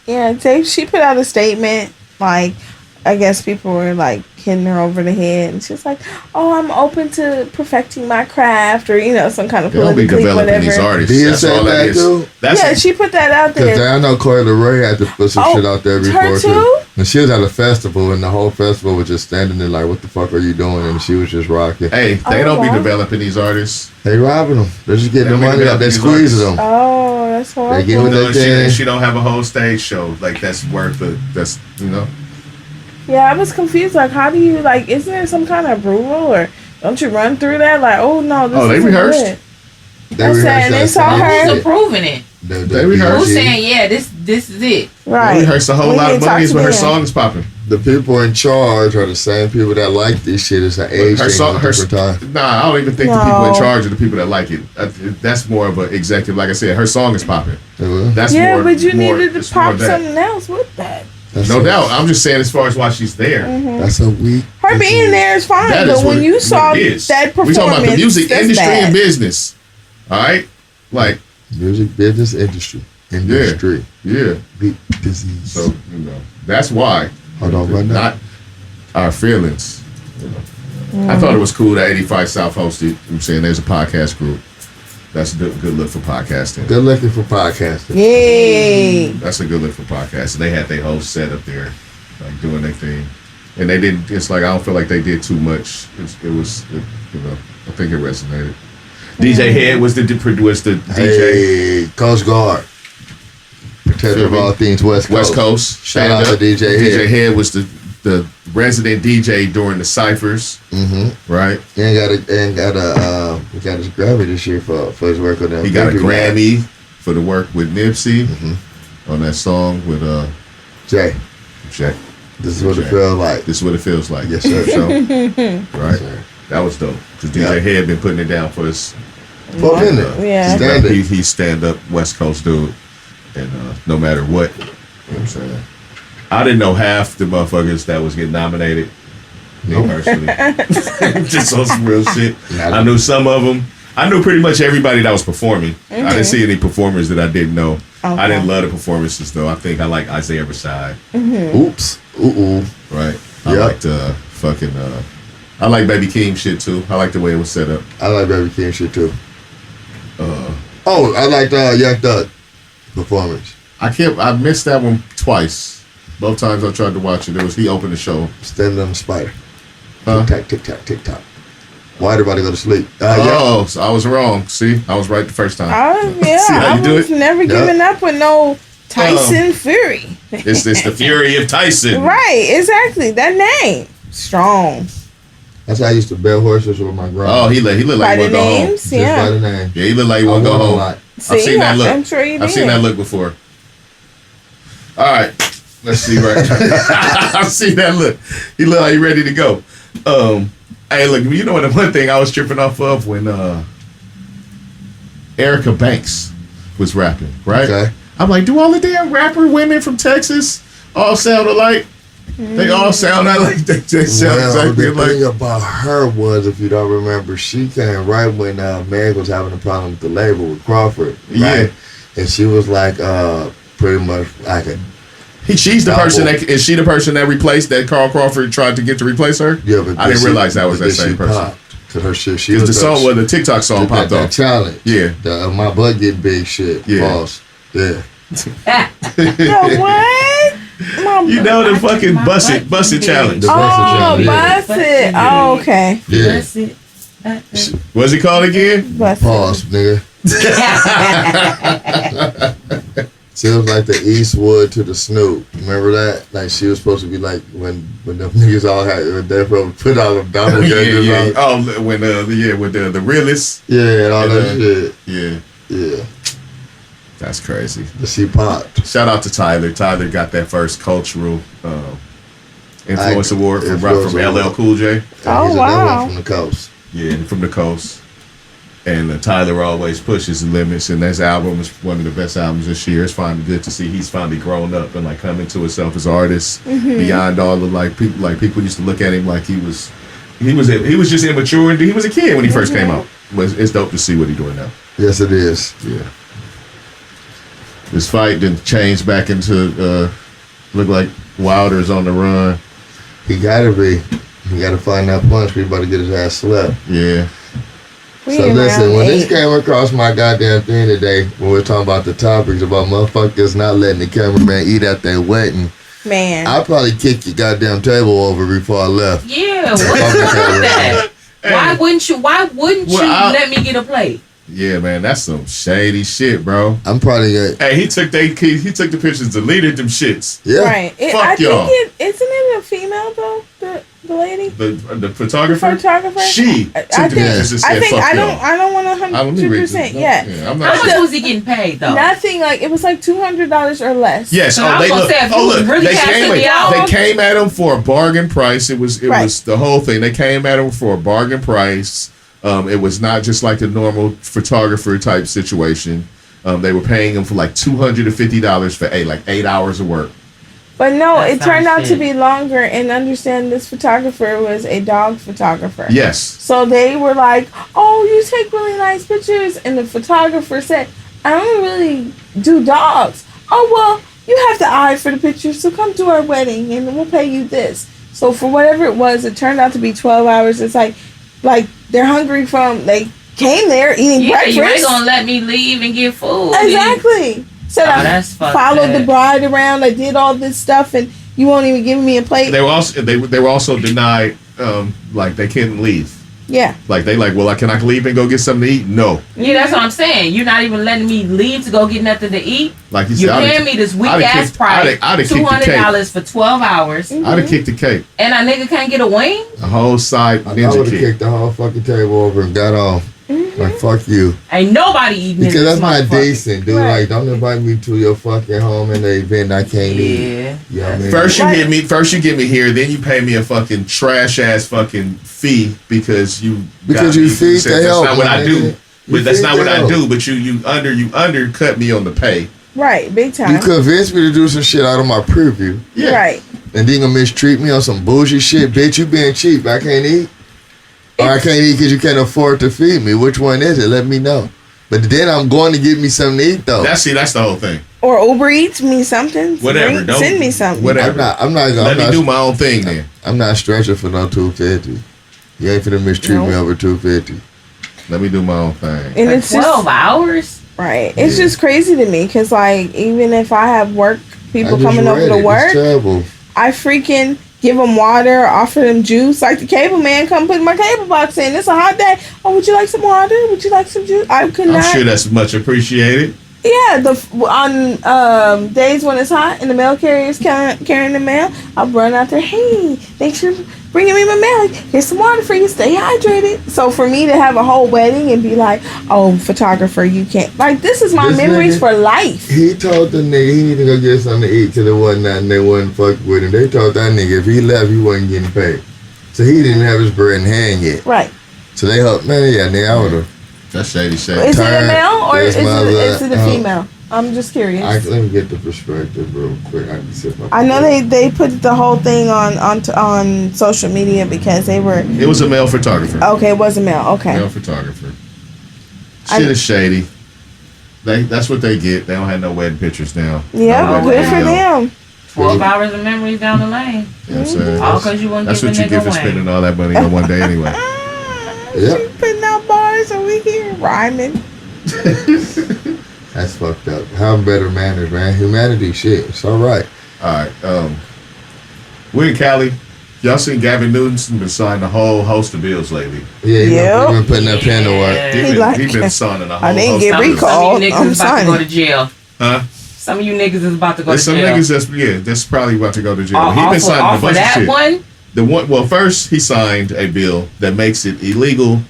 Yeah, she put out a statement like. I guess people were like hitting her over the head, and she's like, "Oh, I'm open to perfecting my craft," or some kind of politically whatever. These artists. That's all that is. She put that out there. Because I know Corey LeRae had to put some shit out there before her too. And she was at a festival, and the whole festival was just standing there like, what the fuck are you doing? And she was just rocking. Hey, they don't be developing these artists. They robbing them. They're just getting the money out. They squeezing them. Oh, that's horrible. They get what they can. She don't have a whole stage show. Like, that's worth it. That's, you know. Yeah, I was confused. Like, how do you, like, isn't there some kind of rule, or don't you run through that? Like, oh, no, this is they rehearsed. Good. They rehearsed. They saw her. Who's approving it? They rehearsed. Who's saying, yeah, this is it? Right. They rehearsed a whole lot of money when her song is popping. The people in charge are the same people that like this shit. It's an age thing. Nah, I don't even think the people in charge are the people that like it. That's more of an executive. Like I said, her song is popping. That's more. But you needed to pop something else with that. No doubt. I'm just saying, as far as why she's there. Mm-hmm. That's a week. Her being there is fine, but when you saw that performance, we talking about the music industry bad. and business. All right, like music business industry. Yeah. Big disease. So that's why. Hold on, right now. Not our feelings. I thought it was cool that 85 South hosted. I'm saying there's a podcast group. That's a good look for podcasting. Good looking for podcasting. Yay! That's a good look for podcasting. They had their whole set up there, like doing their thing, and they didn't. It's like I don't feel like they did too much. I think it resonated. DJ Head was the DJ. Hey, Coast Guard. Protector of all things West Coast. Shout out to DJ Head. DJ Head was the resident DJ during the ciphers. Mm-hmm. Right. He got his Grammy this year for his work on that. He got a Grammy for the work with Nipsey on that song with Jay. This is what it feels like. This is what it feels like. Yes, sir. Right. Yes, sir. That was dope. Because DJ Head been putting it down for us. For a minute. Yeah. He's stand up West Coast dude. And no matter what, you know what I'm saying? I didn't know half the motherfuckers that was getting nominated. Me personally. Just on some real shit. I knew some of them. I knew pretty much everybody that was performing. I didn't see any performers that I didn't know. Okay. I didn't love the performances though. I think I like Isaiah Rashad. Oops. Right. I liked I like Baby King shit too. I like the way it was set up. I like Baby King shit too. I liked Young Thug performance. I missed that one twice. Both times I tried to watch it, he opened the show. Standing on the spider. Tick tock. Why everybody go to sleep? So I was wrong. See, I was right the first time. I was never giving up with no Tyson Fury. It's the Fury of Tyson. Right, exactly. That name. Strong. That's how I used to bet horses with my grandma. Oh, he looked like he wanted to go home. Just by the name. Yeah, he looked like he wanted to go home. I've seen that look. I'm sure you did. I've seen that look before. All right. Let's see right I've seen that look. He looked like he ready to go. Hey, look, you know what? One thing I was tripping off of when Erica Banks was rapping, right? Okay. I'm like, do all the damn rapper women from Texas all sound alike? They all sound like they sound exactly like. The thing about her was, if you don't remember, she came right when Meg was having a problem with the label with Crawford. Right? Yeah. And she was like pretty much like a. She's the person that is she the person that replaced that Carl Crawford tried to get to replace her? Yeah, but I didn't realize that was that same person. Cause her shit, the song was the TikTok song popped off. That challenge. Yeah. My butt getting big shit. Yeah. Pause. Yeah. What? You know the fucking bust it challenge. The bust it. Oh, okay. Yeah. What's it called again? Pause, nigga. She was like the Eastwood to the Snoop. Remember that? Like she was supposed to be like when them niggas all had when they put all them double gangers on. Oh, when with the realists. Yeah, and all that shit. Yeah. That's crazy. But she popped. Shout out to Tyler. Tyler got that first cultural influence award from LL Cool J. Oh, wow. From the coast. Yeah, from the coast. And Tyler always pushes the limits, and this album is one of the best albums this year. It's finally good to see he's finally grown up and like coming to himself as an artist beyond all the people used to look at him like he was just immature and he was a kid when he first came out. But it's dope to see what he's doing now. Yes, it is. Yeah. This fight didn't change back into look like Wilder's on the run. He gotta be. He gotta find that punch. We about to get his ass slapped. Yeah. So listen, when this came across my goddamn thing today, when we're talking about the topics about motherfuckers not letting the cameraman eat at their wedding, Man. I'd probably kick your goddamn table over before I left. Yeah, what's wrong with that? Why wouldn't you let me get a plate? Yeah, man, that's some shady shit, bro. I'm probably gonna... Hey, he took the pictures, deleted them shits. Yeah. Right. Fuck y'all. Isn't it a female, though? The lady? The photographer? The photographer? She took the pictures and said, fuck y'all. I don't want 100% yet. Yeah, how much was he getting paid, though? Nothing. Like, it was like $200 or less. Yes. So they came at him for a bargain price. It was the whole thing. They came at him for a bargain price. It was not just like a normal photographer type situation. They were paying him for like $250 for 8 hours of work. But no, it turned out to be longer. And understand, this photographer was a dog photographer. Yes. So they were like, "Oh, you take really nice pictures," and the photographer said, "I don't really do dogs." "Oh, well, you have the eye for the pictures, so come to our wedding and we'll pay you this." So for whatever it was, it turned out to be 12 hours. It's like they're hungry they came there eating breakfast. You ain't gonna let me leave and get food. Exactly. So I followed the bride around. I did all this stuff, and you won't even give me a plate. They were also denied, they couldn't leave. Yeah. Can I leave and go get something to eat? No. Yeah, that's what I'm saying. You're not even letting me leave to go get nothing to eat. Like you said, you're paying me this weak ass price, $200 for 12 hours. Mm-hmm. I'd have kicked the cake. And a nigga can't get a wing? A whole side I would have kicked the whole fucking table over and got off. Mm-hmm. Like, fuck you. Ain't nobody eating because that's not decent, dude. Right. Like, don't invite me to your fucking home in the event I can't eat. You know what I mean? First you get me here, then you pay me a fucking trash ass fucking fee because you feed the help. That's not what I do. But that's not what I do. But you undercut me on the pay. Right, big time. You convinced me to do some shit out of my preview. Yeah. Right. And then you gonna mistreat me on some bullshit shit, bitch. You being cheap. I can't eat. Or I can't eat because you can't afford to feed me. Which one is it? Let me know. But then I'm going to get me something to eat, though. That's the whole thing. Or Uber Eats me something. Whatever. Send me something. Whatever. I'm not Let me do my own thing then. I'm not stretching for no $250. You ain't finna mistreat me over $250. Let me do my own thing. And it's 12 hours? Right. It's just crazy to me because, even if I have work, people coming over to work, I freaking give them water, offer them juice. Like the cable man come put my cable box in. It's a hot day. Oh, would you like some water? Would you like some juice? I'm sure that's much appreciated. Yeah, on days when it's hot and the mail carrier's carrying the mail, I'll run out there. Hey, thanks for bringing me my mail. Here's some water for you. Stay hydrated. So for me to have a whole wedding and be like, "Oh, photographer, you can't." This is my memories for life. He told the nigga he need to go get something to eat because it wasn't nothing. They wasn't fucking with him. They told that nigga if he left, he wasn't getting paid. So he didn't have his bread in hand yet. Right. So they helped. Man, yeah, nigga, I would have. That's shady. Is it a male or is it a female? I'm just curious. Let me get the perspective real quick. I know they put the whole thing on social media because they were. It was a male photographer. Okay, it was a male. Okay. Male photographer. Shit is shady. That's what they get. They don't have no wedding pictures now. Yeah, good for them. 12 hours of memories down the lane. You know what I'm saying? All because you want to That's what you get for spending all that money on one day anyway. Yep. Putting out bars and we here rhyming. That's fucked up. Have better manners, man. Humanity shit. It's all right. All right. We're in Cali. Y'all seen Gavin Newton's been signing a whole host of bills lately. Yeah, he been putting that pen to work. He been signing a whole host of bills. I didn't get recalled. Some of you niggas is about to go to jail. Huh? Some of you niggas is about to go to jail. Some niggas that's probably about to go to jail. He been signing a bunch of shit. First he signed a bill that makes it illegal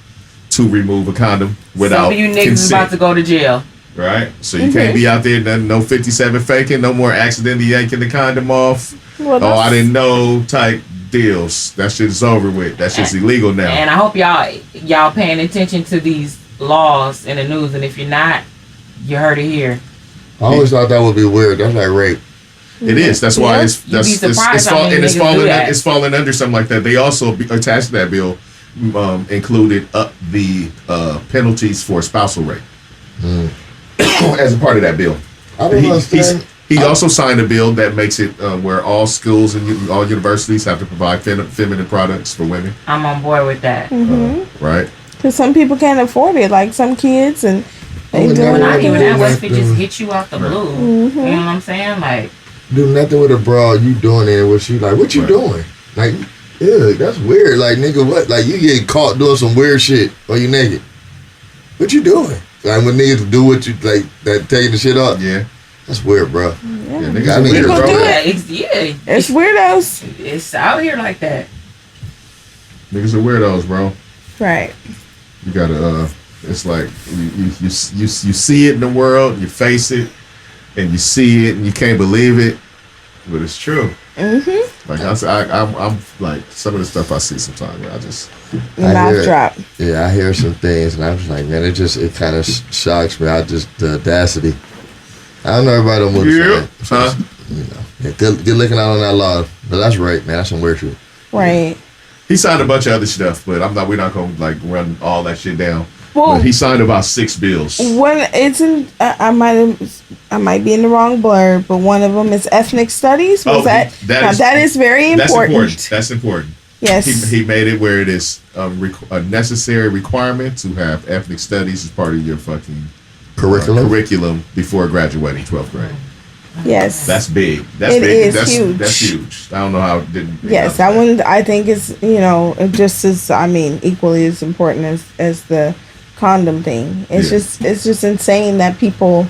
to remove a condom without Some of you niggas consent. is about to go to jail. Right? So you can't be out there, no 57 faking, no more accidentally yanking the condom off. Well, I didn't know type deals. That shit is over with. That shit's illegal now. And I hope y'all paying attention to these laws in the news. And if you're not, you heard it here. I always thought that would be weird. That's like rape. It is. That's why it's falling under something like that. They also attached to that bill included the penalties for spousal rape as a part of that bill. I don't understand. He also signed a bill that makes it where all schools and all universities have to provide feminine products for women. I'm on board with that. Right? Because some people can't afford it, like some kids, and not even that. What if it just hit you off the blue? You know what I'm saying? Like, do nothing with a bra. You doing it? What she like? What you doing? Like, yeah, that's weird. Like, nigga, what? Like, you get caught doing some weird shit while you naked. What you doing? Like, when niggas do what you like, that taking the shit up. Yeah. That's weird, bro. Yeah, niggas weird, bro. It's weirdos. It's out here like that. Niggas are weirdos, bro. Right. You gotta. It's like you see it in the world, you face it, and you see it, and you can't believe it, but it's true. Mm-hmm. Like I'm like some of the stuff I see sometimes. I just mouth drop. Yeah, I hear some things, and I'm just like, man, it kind of shocks me. The audacity. I don't know everybody don't move the same. You know, good looking out on that law, but that's right, man. That's some weird shit. Right. He signed a bunch of other stuff, but we're not gonna like run all that shit down. Well, but he signed about 6 bills. When it's in, I might be in the wrong blurb, but one of them is ethnic studies. That is very important. That's important. Yes. He made it where it is a necessary requirement to have ethnic studies as part of your fucking curriculum before graduating 12th grade. Yes. That's big. That's it big. Is huge. That's huge. I don't know how it didn't. Yes, that one I think is, just as, equally as important as the condom thing. It's just insane that people.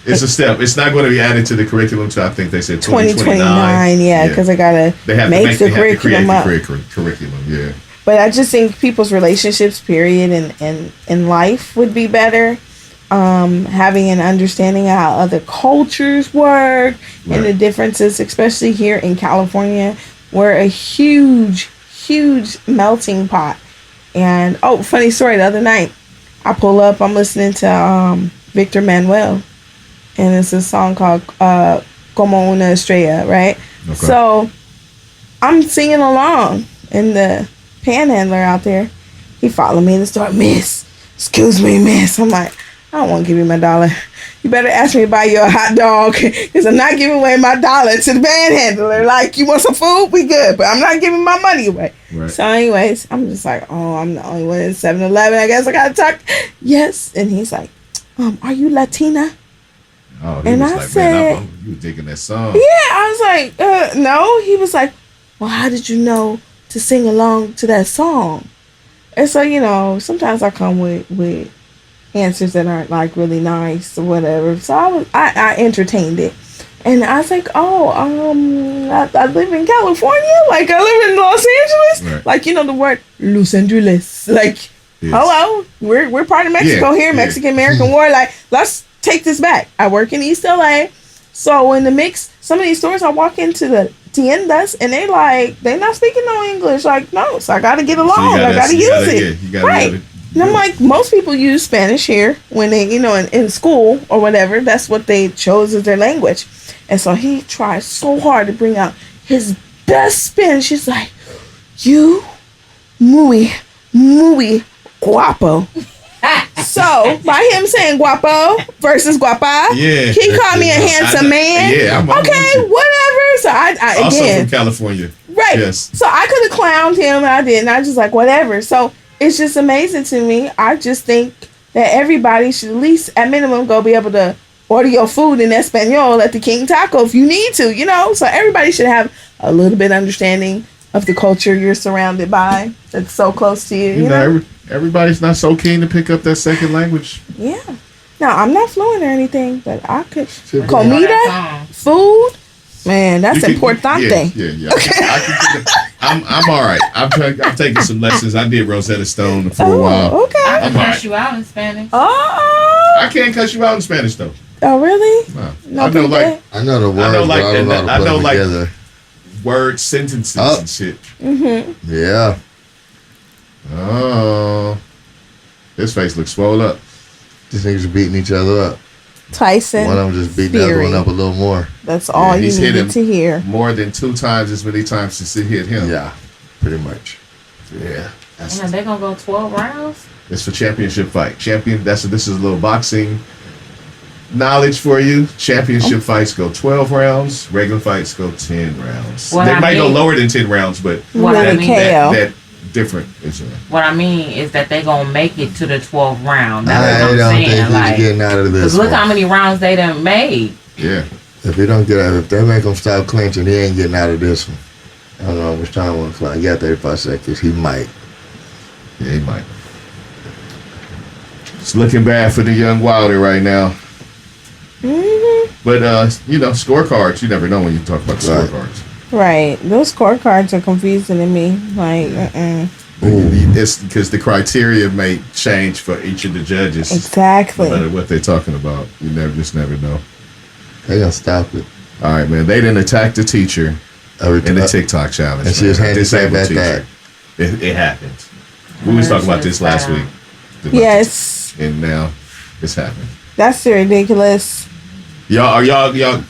It's a step. It's not going to be added to the curriculum until I think they said 2029. Yeah, because they have to make the curriculum up. Curriculum, yeah. But I just think people's relationships, period, and in life would be better. Having an understanding of how other cultures work and the differences, especially here in California, we're a huge melting pot. And funny story, the other night I pull up, I'm listening to Victor Manuel, and it's a song called Como una estrella, right? Okay. So I'm singing along, and the panhandler out there, he followed me in the store. Miss, excuse me, miss. I'm like, I don't want to give you my $1. You better ask me to buy you a hot dog, because I'm not giving away my $1 to the panhandler. Like, you want some food? We good, but I'm not giving my money away. Right. So anyways, I'm just like, I'm the only one in 7-Eleven. I guess I got to talk. Yes. And he's like, are you Latina? Oh, and I said, man, you were digging that song. Yeah, I was like, no. He was like, well, how did you know to sing along to that song? And so, sometimes I come with answers that aren't like really nice or whatever. So I entertained it. And I was like, I live in California. Like, I live in Los Angeles. Right. Like, the word Los Angeles. Like, hello, we're part of Mexico here, Mexican-American war. Like, let's take this back. I work in East LA. So in the mix, some of these stores I walk into the tiendas and they're not speaking no English. Like, no, so I got to get along. So I got to use it. Right. And I'm like, most people use Spanish here when they, in school or whatever. That's what they chose as their language. And so he tries so hard to bring out his best Spanish. He's like, you muy guapo. So by him saying guapo versus guapa, he called me a handsome man. Yeah, okay, whatever. So I also again from California, right? Yes. So I could have clowned him, and I didn't. I just like whatever. So it's just amazing to me. I just think that everybody should at least, at minimum, go be able to order your food in Espanol at the King Taco if you need to. So everybody should have a little bit understanding of the culture you're surrounded by that's so close to you. You know? Everybody's not so keen to pick up that second language. Yeah. Now, I'm not fluent or anything, but I could. Comida, food, man, that's importante. Yeah. I'm all right. I'm taking some lessons. I did Rosetta Stone for a while. Okay. I can cuss you out in Spanish. I can't cuss you out in Spanish, though. Oh, really? No. I know the words, I know like together. Word sentences and shit. Mm-hmm. Yeah. Oh, his face looks swole up. These niggas are beating each other up. Tyson. One of them just beating the other one up a little more. That's all you needed to hear. More than 2 times as many times as he hit him. Yeah, pretty much. Yeah. And they're gonna go 12 rounds. It's for championship fight. This is a little boxing knowledge for you. Championship fights go 12 rounds. Regular fights go 10 rounds. They might go lower than 10 rounds, but that different. What I mean is that they're gonna make it to the 12th round. That's what I'm saying. Think he's getting out of this. Look how many rounds they done made. Yeah. If he don't get out, if they make him stop clinching, he ain't getting out of this one. I don't know how much time on the clock. He got 35 seconds. He might. Yeah, he might. It's looking bad for the young Wilder right now. Mm-hmm. But, scorecards, you never know when you talk about the scorecards. Right. Those scorecards are confusing to me. Like, It's because the criteria may change for each of the judges. Exactly. No matter what they're talking about. You never know. They gonna stop it. All right, man. They didn't attack the teacher in the TikTok challenge. And she was handicapped at that. It happened. We was talking about this last week. Yes. And now it's happened. That's ridiculous. Y'all,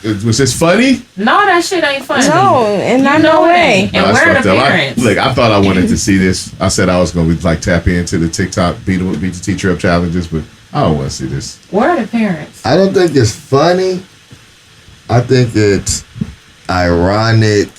was this funny? No, that shit ain't funny. No, and no way. And where are the parents? I thought I wanted to see this. I said I was going to tap into the TikTok beat the teacher up challenges, but I don't want to see this. Where are the parents? I don't think it's funny. I think it's ironic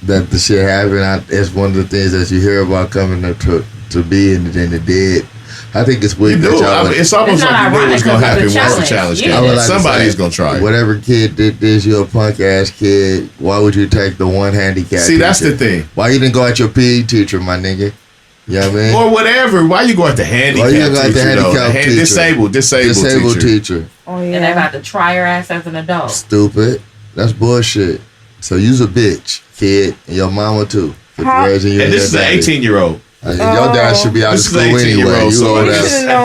that the shit happened. It's one of the things that you hear about coming up to be, and then it did. I think it's weird. It's almost like you knew it was going to happen once the challenge came. Like somebody's going to try it. Whatever kid did this, you're a punk ass kid. Why would you take the one handicap? See, that's the thing. Why you didn't go at your PE teacher, my nigga? You know what I mean? Or whatever. Why you go at the handicap teacher? Why you go at the handicap teacher? Disabled teacher. Oh, yeah. And they got to try her ass as an adult. Stupid. That's bullshit. So you's a bitch, kid, and your mama too. And this is an 18-year-old. Your dad should be out of school anyway. So at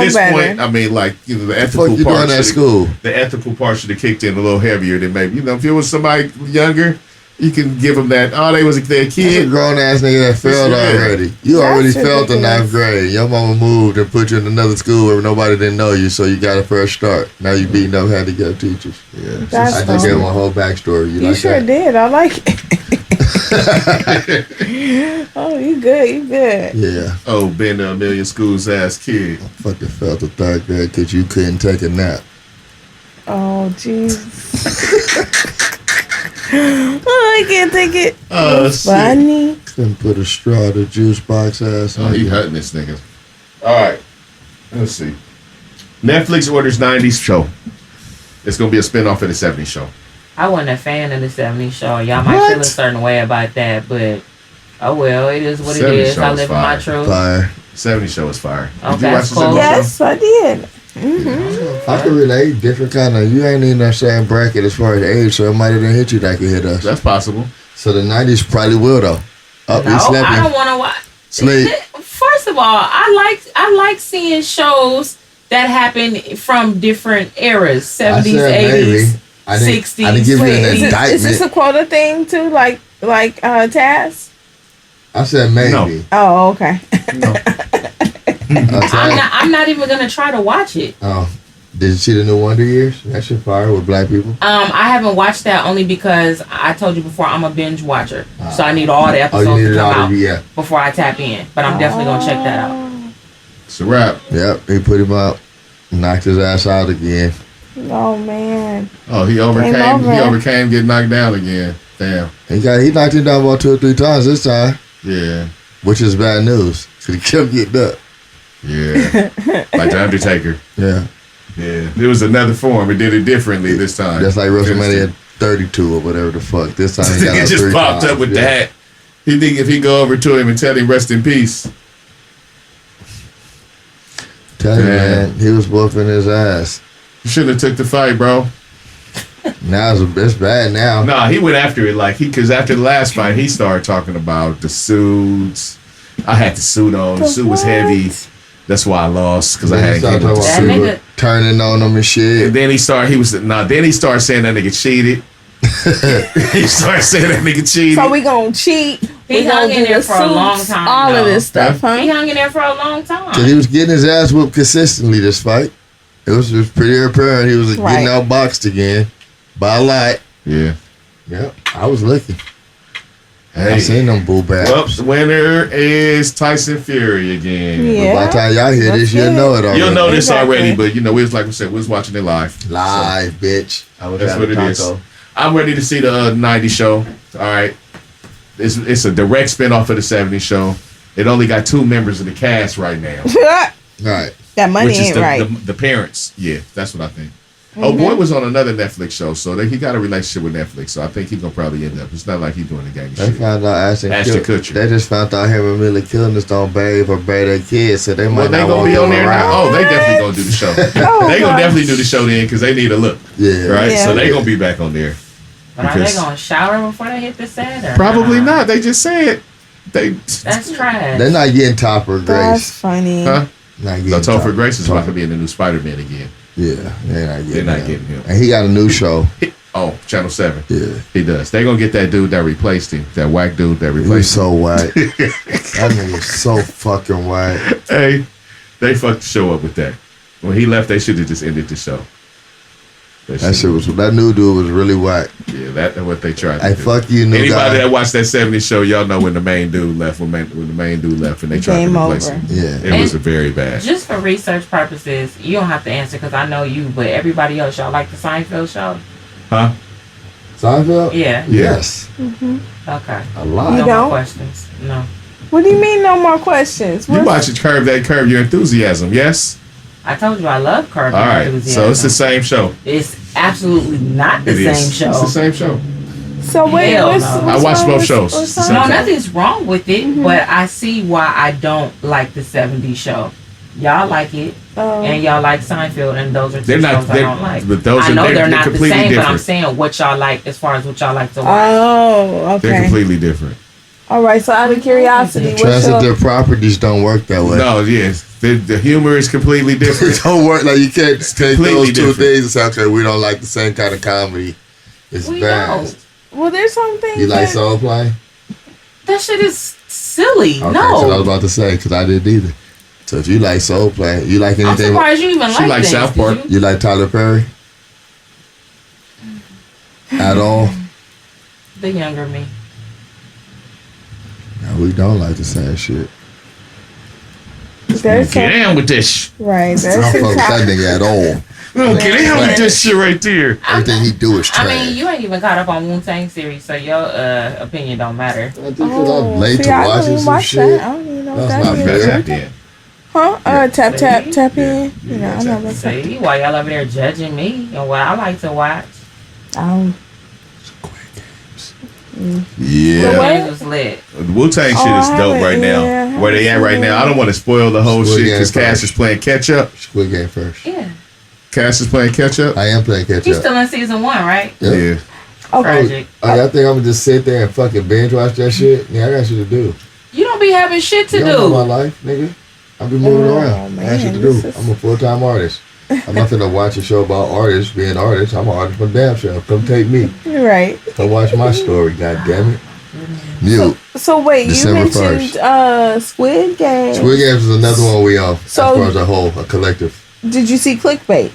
this point, I mean, the ethical part. At school? The ethical part should have kicked in a little heavier than maybe. If it was somebody younger, you can give them that. Oh, they was their kid. That's a grown ass nigga that failed already. You already failed the 9th grade. Your mama moved and put you in another school where nobody didn't know you, so you got a fresh start. Now you beating up handicapped teachers. Yeah, I just gave them a whole backstory. You like sure that? Did. I like it. Oh, you good. Yeah. Oh, been to a million schools ass kid. I fucking failed the 3rd grade because you couldn't take a nap. Oh, jeez. I can't take it. Oh, funny. Couldn't put a straw in the juice box ass. Oh, he hurting this nigga. All right. Let's see. Netflix orders 90s show. It's going to be a spinoff of the 70s show. I wasn't a fan of the 70s show. Y'all might feel a certain way about that, but oh well, it is what it is. I live in my truth. Fire. 70s show is fire. Okay, did you watch cool. Yes, I did. Mm-hmm. I can relate. Different kind of. You ain't in that same bracket as far as age, so it might have hit you that could hit us. That's possible. So the 90s probably will though. No, I don't want to watch. Sleep. First of all, I like seeing shows that happen from different eras, 70s, 80s. 60s. I didn't give you an indictment. Is this a quota thing too, like Taz? I said maybe. No. Oh, okay. No. I'm not even gonna try to watch it. Oh, did you see the new Wonder Years? That shit fire with black people. I haven't watched that only because I told you before I'm a binge watcher, so I need all the episodes to come out before I tap in. But I'm definitely gonna check that out. It's a wrap. Yep, he put him out, knocked his ass out again. Oh man. Oh, he overcame getting knocked down again. Damn. He knocked him down about 2 or 3 times this time. Yeah. Which is bad news, because he kept getting up. Yeah. Like the Undertaker. Yeah. Yeah. It was another form. It did it differently this time. That's like WrestleMania 32 or whatever the fuck. This time he got it just popped up with the hat. He think if he go over to him and tell him rest in peace. Tell you, man, he was whooping his ass. You shouldn't have took the fight, bro. Now it's bad now. Nah, he went after it because after the last fight, he started talking about the suits. I had the suit on. The suit was heavy. That's why I lost, because I had to get the suit. Turning on him and shit. And then he started saying that nigga cheated. He started saying that nigga cheated. So we gonna cheat. He hung in there for a long time. All of this stuff, huh? He hung in there for a long time. Because he was getting his ass whooped consistently this fight. It was pretty apparent he was getting outboxed again by a lot. Yeah. Yep. I was looking. Hey. I seen them boo bags. Well, the winner is Tyson Fury again. Yeah. But by the time y'all hear this, you'll know it already. You'll know this already, but like we said, we was watching it live. Live, bitch. That's what it is. I'm ready to see the 90s show. All right. It's a direct spinoff of the 70s show. It only got 2 members of the cast right now. Right. That money ain't right. The parents. Yeah, that's what I think. Oh, boy was on another Netflix show, so he got a relationship with Netflix. So I think he's gonna probably end up. It's not like he's doing the gang shit. They found out Ashton Kutcher. They just found out him and Mila Kunis don't bathe or bathe their kids, so they might not gonna be on there now. Oh, they definitely gonna do the show. They gonna definitely do the show then because they need a look. Yeah, right. Yeah. So they gonna be back on there. But are they gonna shower before they hit the set? Or probably not. They just said that's trash. They're not getting Topher Grace. That's funny. Huh? Not getting Topher Grace is about to be in the new Spider-Man again. Yeah, they're not getting him. And he got a new show. Channel 7. Yeah. He does. They're going to get that dude that replaced him. That whack dude that replaced him. He's so whack. That nigga's so fucking whack. Hey, they fucked the show up with that. When he left, they should have just ended the show. That new dude was really whack. Yeah, that's what they tried to do. Fuck you, new Anybody guy that watched that 70s show, y'all know when the main dude left, when the main dude left and they tried to replace him. Yeah. It was very bad. Just for research purposes, you don't have to answer because I know you, but everybody else, y'all like the Seinfeld show? Huh? Seinfeld? Yeah. Yes. Mm-hmm. Okay. A lot. No more questions. No. What do you mean no more questions? You watch it curb your enthusiasm, yes? I told you I love Curb Your Enthusiasm. So it's the same show. It's absolutely not the same show. It's the same show. So wait, I watched both shows. No, nothing's wrong with it, but I see why I don't like the 70s show. Y'all like it, and y'all like Seinfeld, and those are two shows I don't like. But those I know they're not the same, different. but I'm saying what y'all like as far as what y'all like to watch. Oh, okay. They're completely different. All right, so out of curiosity, Transitive properties don't work that way. No, yes. The humor is completely different. It don't work. Like, you can't take those two different. things and say, okay, we don't like the same kind of comedy. It's bad. Well, there's something. You like Soul Play? That shit is silly. Okay, no. so I was about to say, because I didn't either. So if you like Soul Play, you like anything? I'm surprised you even like things. South Park. You like Tyler Perry? At all? The younger me. No, we don't like the same shit. Get down with this. Right. I don't fuck with that nigga at all. Get down with this shit right there. Everything he do is trash. I mean, you ain't even caught up on Wu-Tang series, so your opinion don't matter. I think because I'm late to watching some shit. I don't even know That's not fair. Huh? Tap in. You know, I know that's See, why y'all over there judging me and what I like to watch? Yeah. Was lit. The Wu-Tang shit is dope right now. Where they at right now. I don't want to spoil the whole shit because Cass is playing catch up. Squid Game first. Yeah. Cass is playing catch up. I am playing catch up. He's still in season 1, right? Yeah. Tragic. I think I'm gonna just sit there and fucking binge watch that shit. Yeah, I got shit to do. You don't be having shit to you do. Don't know my life, nigga. I be moving around. I got shit to do. I'm a full-time artist. I'm not gonna watch a show about artists being artists. I'm an artist for damn show. Come take me. Right. Come watch my story. God damn it. Mute. So wait, December you mentioned Squid Game. Squid Games is another one we off. So, as far as a whole, a collective. Did you see Clickbait?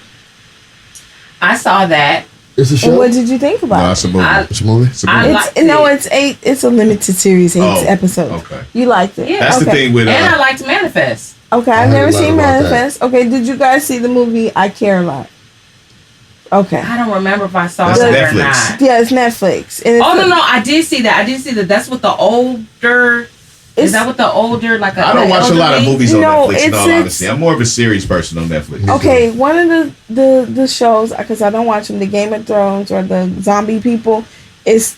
I saw that. It's a show. And what did you think about it? It's a movie. It's a movie. It's 8. It's a limited series, 8 episodes. Okay. You liked it? Yeah. That's the thing with. And I liked Manifest. Okay, I've never seen Manifest. Okay, did you guys see the movie I Care a Lot? Okay. I don't remember if I saw That's it Netflix. or not. Yeah, it's Netflix. And it's no, I did see that. That's what the older. Is that what the older like? I don't watch a lot of movies on Netflix. In all it's honesty, I'm more of a series person on Netflix. Okay, one of the shows, because I don't watch them, the Game of Thrones or the zombie people, is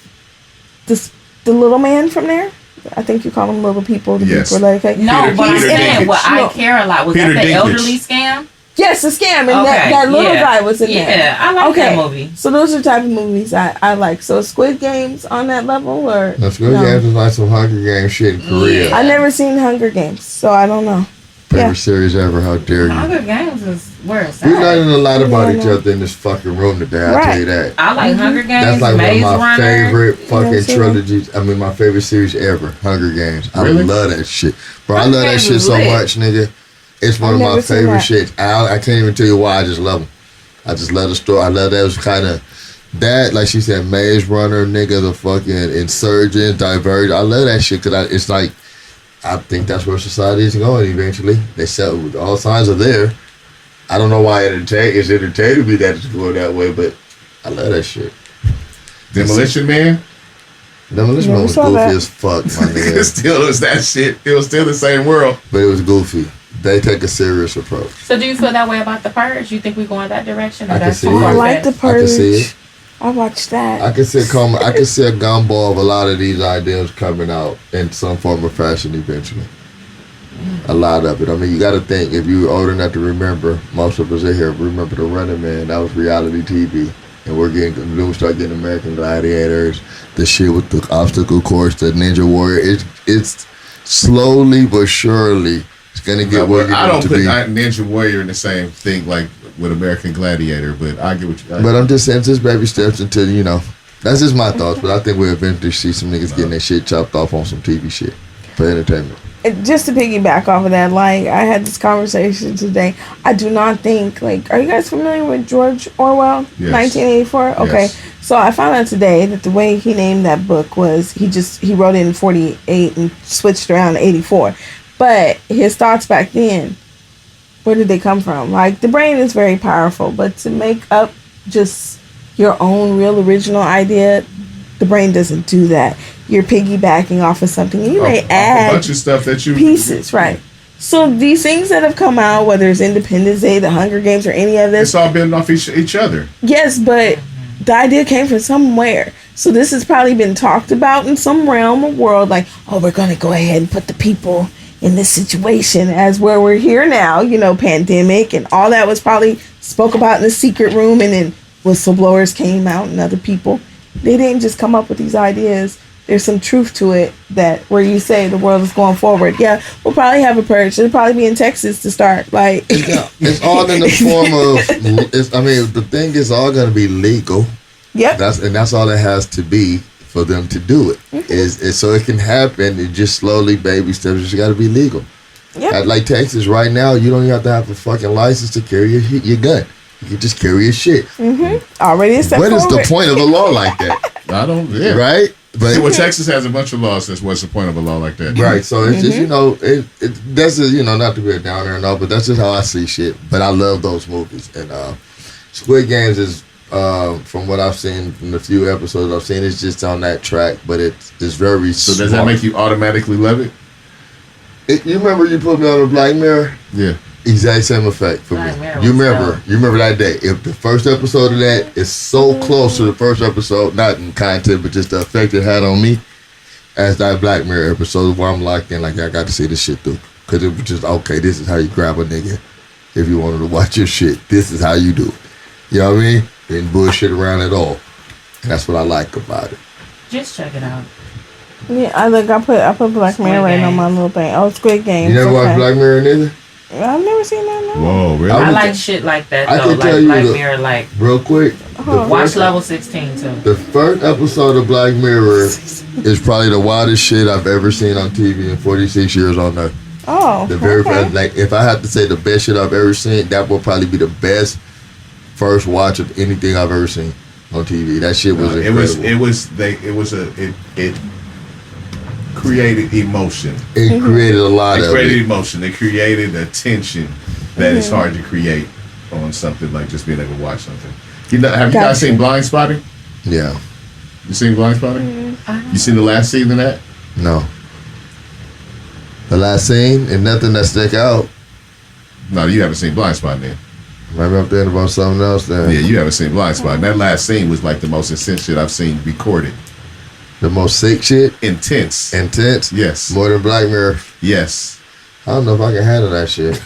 the little man from there. I think you call them little people. Yes. People like, no, but I'm saying what I Care a Lot was that the elderly scam. Yes, a scam, and that little guy was in there. Yeah, I like that movie. So those are the type of movies I like. So Squid Games on that level, or Squid Games is like some Hunger Games shit in Korea. I never seen Hunger Games, so I don't know. Favorite series ever? How dare you? Hunger Games is where it's We're learning a lot about each other in this fucking room today. I'll tell you that. I like Hunger Games. That's like Maze one of my Runner. favorite fucking trilogies. I mean, my favorite series ever. Hunger Games. I love that shit, bro. I love that shit so much, nigga. It's one of my favorite shit. I can't even tell you why. I just love them. I just love the story. I love that. It was kind of that, like she said, Maze Runner, nigga, the fucking Insurgent, Diverge. I love that shit because it's like, I think that's where society is going eventually. They sell, all signs are there. I don't know why it's entertaining me that it's going that way, but I love that shit. Demolition Man? Demolition Man was goofy as fuck, my nigga. It still was that shit. It was still the same world. But it was goofy. they take a serious approach. So do you feel that way about The Purge? You think we're going that direction? I can see I like The Purge. I can see it. I watched that. I can see a gumball of a lot of these ideas coming out in some form of fashion eventually. A lot of it. I mean, you got to think, if you're old enough to remember, most of us in here remember The Running Man. That was reality TV. And we start getting American Gladiators, the shit with the obstacle course, the Ninja Warrior. It's slowly but surely it's going to get where I don't put Ninja Warrior in the same thing like with American Gladiator, but I get what you. But I'm just saying, just baby steps until, you know, that's just my thoughts. But I think we'll eventually see some niggas getting their shit chopped off on some TV shit for entertainment. Just to piggyback off of that, like, I had this conversation today. I do not think, like, are you guys familiar with George Orwell? Yes. 1984? Okay. Yes. So I found out today that the way he named that book was he wrote it in 48 and switched around to 84. But his thoughts back then, where did they come from? Like, the brain is very powerful, but to make up just your own real original idea, the brain doesn't do that. You're piggybacking off of something. You may add a bunch of stuff that you pieces, right? So these things that have come out, whether it's Independence Day, The Hunger Games, or any of this, it's all building off each other. Yes, but the idea came from somewhere. So this has probably been talked about in some realm or world, like, oh, we're going to go ahead and put the people in this situation as where we're here now, you know, pandemic and all that was probably spoke about in the secret room, and then whistleblowers came out and other people. They didn't just come up with these ideas. There's some truth to it that where you say the world is going forward. Yeah, we'll probably have a purge. It'll probably be in Texas to start. Like, it's all in the form of. I mean, the thing is all going to be legal. Yep. That's all it has to be for them to do it. Mm-hmm. Is so it can happen. It just slowly, baby steps. It's got to be legal. Yeah. Like Texas right now, you don't even have to have a fucking license to carry your gun. You can just carry your shit. Mm-hmm. Already accepted. What is the point of a law like that? I don't. Yeah. Right. But well, Texas has a bunch of laws. That's what's the point of a law like that, right? So it's just, you know, that's just, you know, not to be a downer and all, but that's just how I see shit. But I love those movies, and Squid Games is from what I've seen in the few episodes I've seen, it's just on that track, but it's very. So does that make you automatically love it? You remember you put me on the Black Mirror? Yeah. Exact same effect for me. You remember that day. If the first episode of that is so close to the first episode, not in content, but just the effect it had on me, as that Black Mirror episode where I'm locked in, like, I got to see this shit through. Because it was just, okay, this is how you grab a nigga. If you wanted to watch your shit, this is how you do it. You know what I mean? Didn't bullshit around at all. And that's what I like about it. Just check it out. Yeah, I put Black Mirror right on my little thing. Oh, Squid Game. You never watched Black Mirror neither? I've never seen that. No. Whoa, really? I like shit like that, though. Like Black Mirror, like. Real quick. Watch level 16, too. The first episode of Black Mirror is probably the wildest shit I've ever seen on TV in 46 years on Earth. Oh, the very first, like, if I had to say the best shit I've ever seen, that will probably be the best first watch of anything I've ever seen on TV. That shit was incredible. It created emotion. It created a lot of it. It created emotion. It created a tension that is hard to create on something like just being able to watch something. You know, have you guys seen Blind Spotting? Yeah. You seen Blind Spotting? You seen the last season of that? No. The last scene and nothing that stick out. No, you haven't seen Blind Spotting then. Maybe I'm thinking about something else then. Yeah, you haven't seen Blind Spotting. That last scene was like the most intense shit I've seen recorded. The most sick shit? Intense. Yes. More than Black Mirror? Yes. I don't know if I can handle that shit.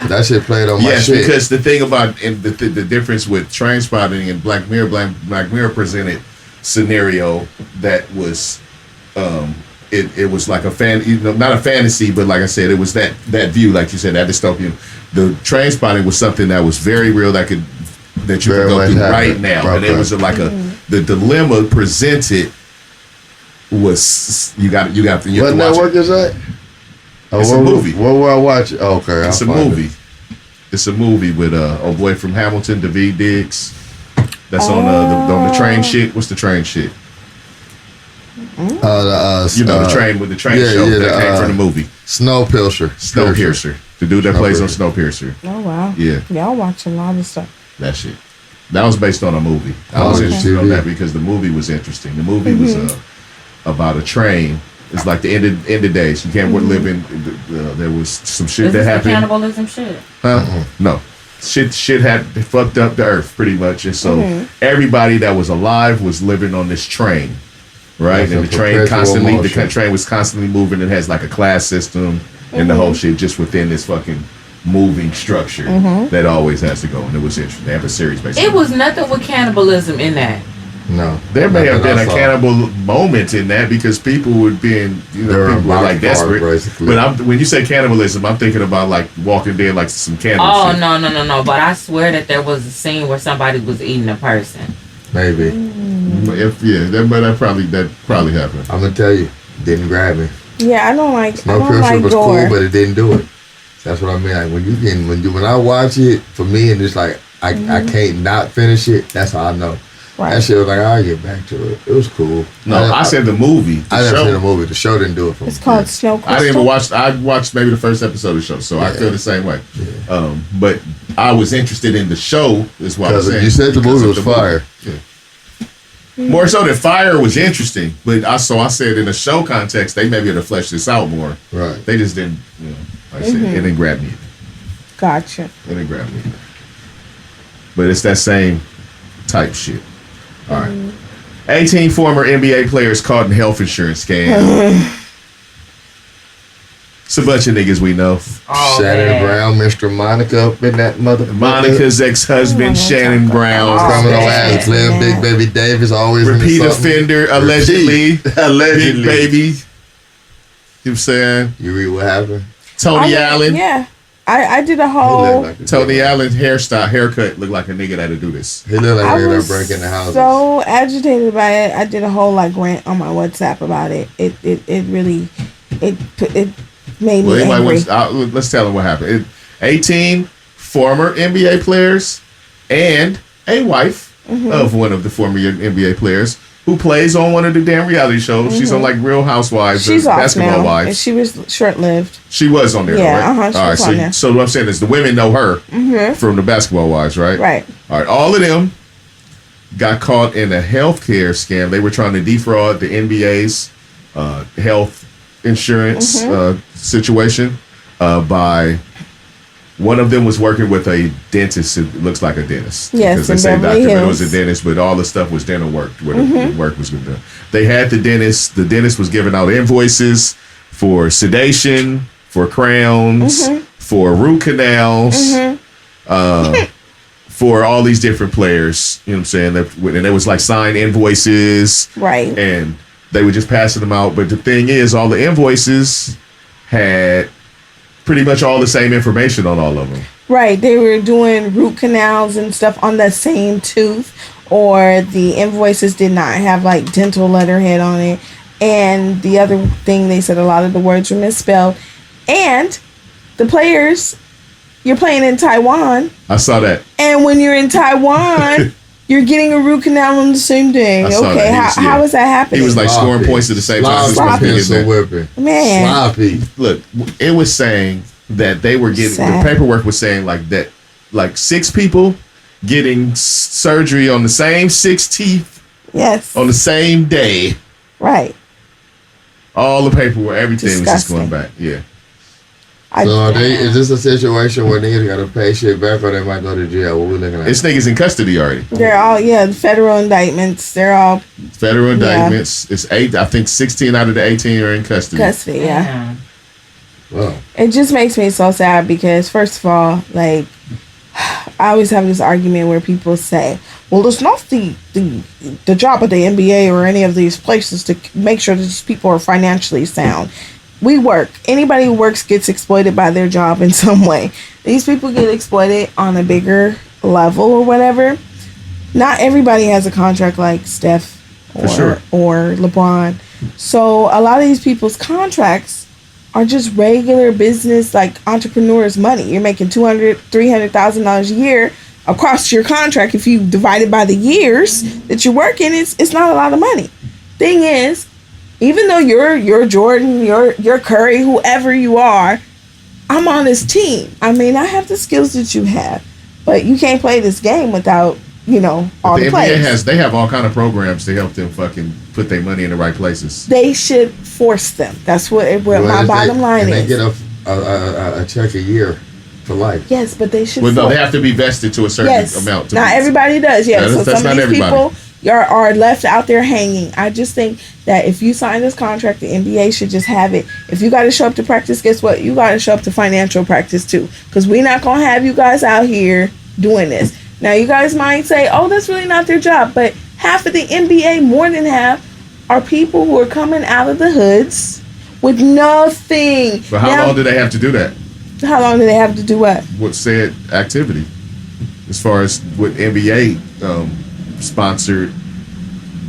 That shit played on my shit. Yes, because the thing about the difference with Trainspotting and Black Mirror, Black Mirror presented scenario that was, it was like a not a fantasy, but like I said, it was that view, like you said, that dystopian. The Trainspotting was something that was very real that you could go through right now, and it was like the dilemma presented was you got to watch what network is that? It's a movie. Where will I watch it? Oh, okay, it's a movie. It's a movie with old boy from Hamilton, David Diggs. That's on the train shit. What's the train shit? The train with the train show that came from the movie. Snowpiercer. The dude that plays on Snowpiercer. Oh wow. Yeah. Y'all watch a lot of stuff. That shit. That was based on a movie. I was interested on that because the movie was interesting. The movie was about a train It's like the end of days. You can't live in. There was some shit that happened. Cannibalism shit. No. Shit had fucked up the earth pretty much, and so everybody that was alive was living on this train, right? And the train was constantly moving. It has like a class system and the whole shit just within this fucking moving structure that always has to go. And it was interesting. They have a series basically. It was nothing with cannibalism in that. No, there may have been a cannibal moment in that because people were being, people were like desperate. But when you say cannibalism, I'm thinking about like Walking Dead, like some cannibal. Oh shit. No! But I swear that there was a scene where somebody was eating a person. Maybe. That probably happened. I'm gonna tell you, didn't grab me. Yeah, I don't like. Snowpiercer was cool, but it didn't do it. That's what I mean. Like when I watch it, for me, and it's like I can't not finish it. That's how I know. Right. That shit was like, I'll get back to it. It was cool. No, I said the movie. I never seen the movie. The show didn't do it for me. It's called Snowpiercer. I didn't even watch. I watched maybe the first episode of the show, so I feel the same way. Yeah. But I was interested in the show. Is what I'm saying. You said the movie was fire. Yeah. More so than fire was interesting, but I said in the show context they maybe had to flesh this out more. Right. They just didn't. Like I said, it didn't grab me. Gotcha. It didn't grab me. But it's that same type shit. All right. 18 former NBA players caught in health insurance scam. It's a bunch of niggas we know. Shannon Brown, Mr. Monica up in that motherfucker. Monica's ex-husband, Shannon Brown. Criminal ass player, Big Baby Davis, always repeat offender, allegedly. Allegedly. Big Baby. You know what I'm saying? You read what happened? Tony Allen. Yeah. I did a whole Tony Allen's haircut looked like a nigga that had to do this. He looked like a nigga that break in the house. So agitated by it. I did a whole rant on my WhatsApp about it. It really made me angry. Let's tell them what happened. 18 former NBA players and a wife of one of the former NBA players who plays on one of the damn reality shows. She's on like Real Housewives, she's Basketball now. Wives. And she was short-lived. She was on there, yeah, right? All right, so what I'm saying is the women know her from the Basketball Wives, right? Right. All right, all of them got caught in a healthcare scam. They were trying to defraud the NBA's health insurance situation by... One of them was working with a dentist. It looks like a dentist. Yes, because they say doctor, but it was a dentist, but all the stuff was dental work. Where the work was going to do. They had the dentist. The dentist was giving out invoices for sedation, for crowns, for root canals, for all these different players. You know what I'm saying? And it was like signed invoices. Right. And they were just passing them out. But the thing is, all the invoices had pretty much all the same information on all of them. Right. They were doing root canals and stuff on the same tooth, or the invoices did not have like dental letterhead on it. And the other thing, they said a lot of the words were misspelled. And the players, you're playing in Taiwan. I saw that. And when you're in Taiwan, you're getting a root canal on the same day. Okay, how is that happening? He was like scoring points at the same time. Man. Sloppy. Look, it was saying that they were getting, the paperwork was saying like that, like 6 people getting surgery on the same 6 teeth. Yes. On the same day. Right. All the paperwork, everything was just going back. Yeah. So is this a situation where niggas got to pay shit back or they might go to jail? What we looking at? It's niggas in custody already. They're all, federal indictments. They're all. Federal indictments. It's 8, I think 16 out of the 18 are in custody. Yeah. Wow. It just makes me so sad because, first of all, like, I always have this argument where people say, well, it's not the job of the NBA or any of these places to make sure that these people are financially sound. We work. Anybody who works gets exploited by their job in some way. These people get exploited on a bigger level or whatever. Not everybody has a contract like Steph or LeBron. So a lot of these people's contracts are just regular business, like entrepreneurs' money. You're making $200,000, $300,000 a year across your contract. If you divide it by the years that you're working, it's not a lot of money. Thing is, even though you're Jordan, you're Curry, whoever you are, I'm on this team. I mean, I have the skills that you have, but you can't play this game without all the players. NBA they have all kind of programs to help them fucking put their money in the right places. They should force them. That's what my bottom line is. They get a check a year for life. Yes, but they should. Well, no, they have to be vested to a certain amount. Not everybody does. Yes, so some of these people are left out there hanging. I just think that if you sign this contract, the NBA should just have it. If you got to show up to practice, guess what? You got to show up to financial practice too, because we're not gonna have you guys out here doing this. Now, you guys might say, "Oh, that's really not their job," but half of the NBA, more than half, are people who are coming out of the hoods with nothing. But how long do they have to do that? How long do they have to do what? What said activity, as far as what NBA sponsored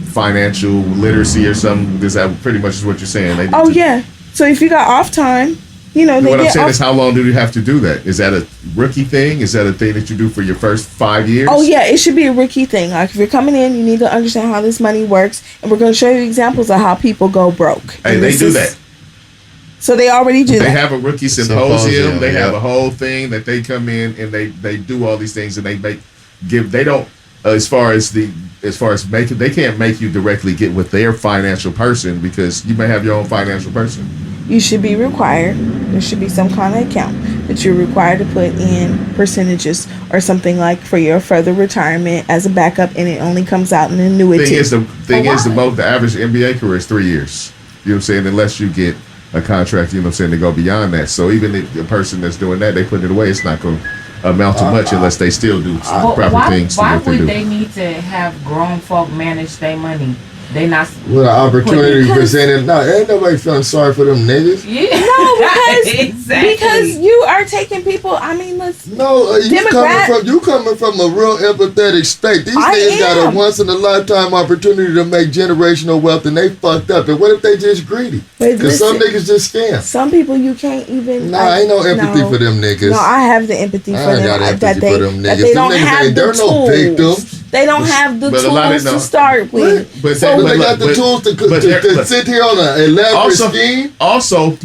financial literacy or something? Is that pretty much is what you're saying? Yeah. So if you got off time, what I'm saying is, how long do you have to do that? Is that a rookie thing? Is that a thing that you do for your first 5 years? Oh yeah, it should be a rookie thing. Like if you're coming in, you need to understand how this money works, and we're going to show you examples of how people go broke. Hey, they do that. So they already do that. They have a rookie symposium. They have a whole thing that they come in and they do all these things, and they don't as far as making, they can't make you directly get with their financial person, because you may have your own financial person. You should be required. There should be some kind of account that you're required to put in percentages or something like for your further retirement as a backup, and it only comes out in an annuity. The average NBA career is 3 years. You know what I'm saying? Unless you get a contract, to go beyond that. So even if the person that's doing that, they put it away, it's not going to amount to much unless they still do proper things. Why would they need to have grown folk manage their money? They not with an opportunity presented. No, ain't nobody feeling sorry for them niggas. Yeah. No, because you are taking people. I mean, you coming from a real empathetic state. These niggas got a once in a lifetime opportunity to make generational wealth, and they fucked up. And what if they just greedy? Because some niggas just scam. Some people you can't even. Ain't no empathy for them niggas. No, I have the empathy for them. I got empathy for them niggas. They don't have the tools. No victims. They don't have the tools to start with. But they got the tools to sit here on an elaborate scheme. Also,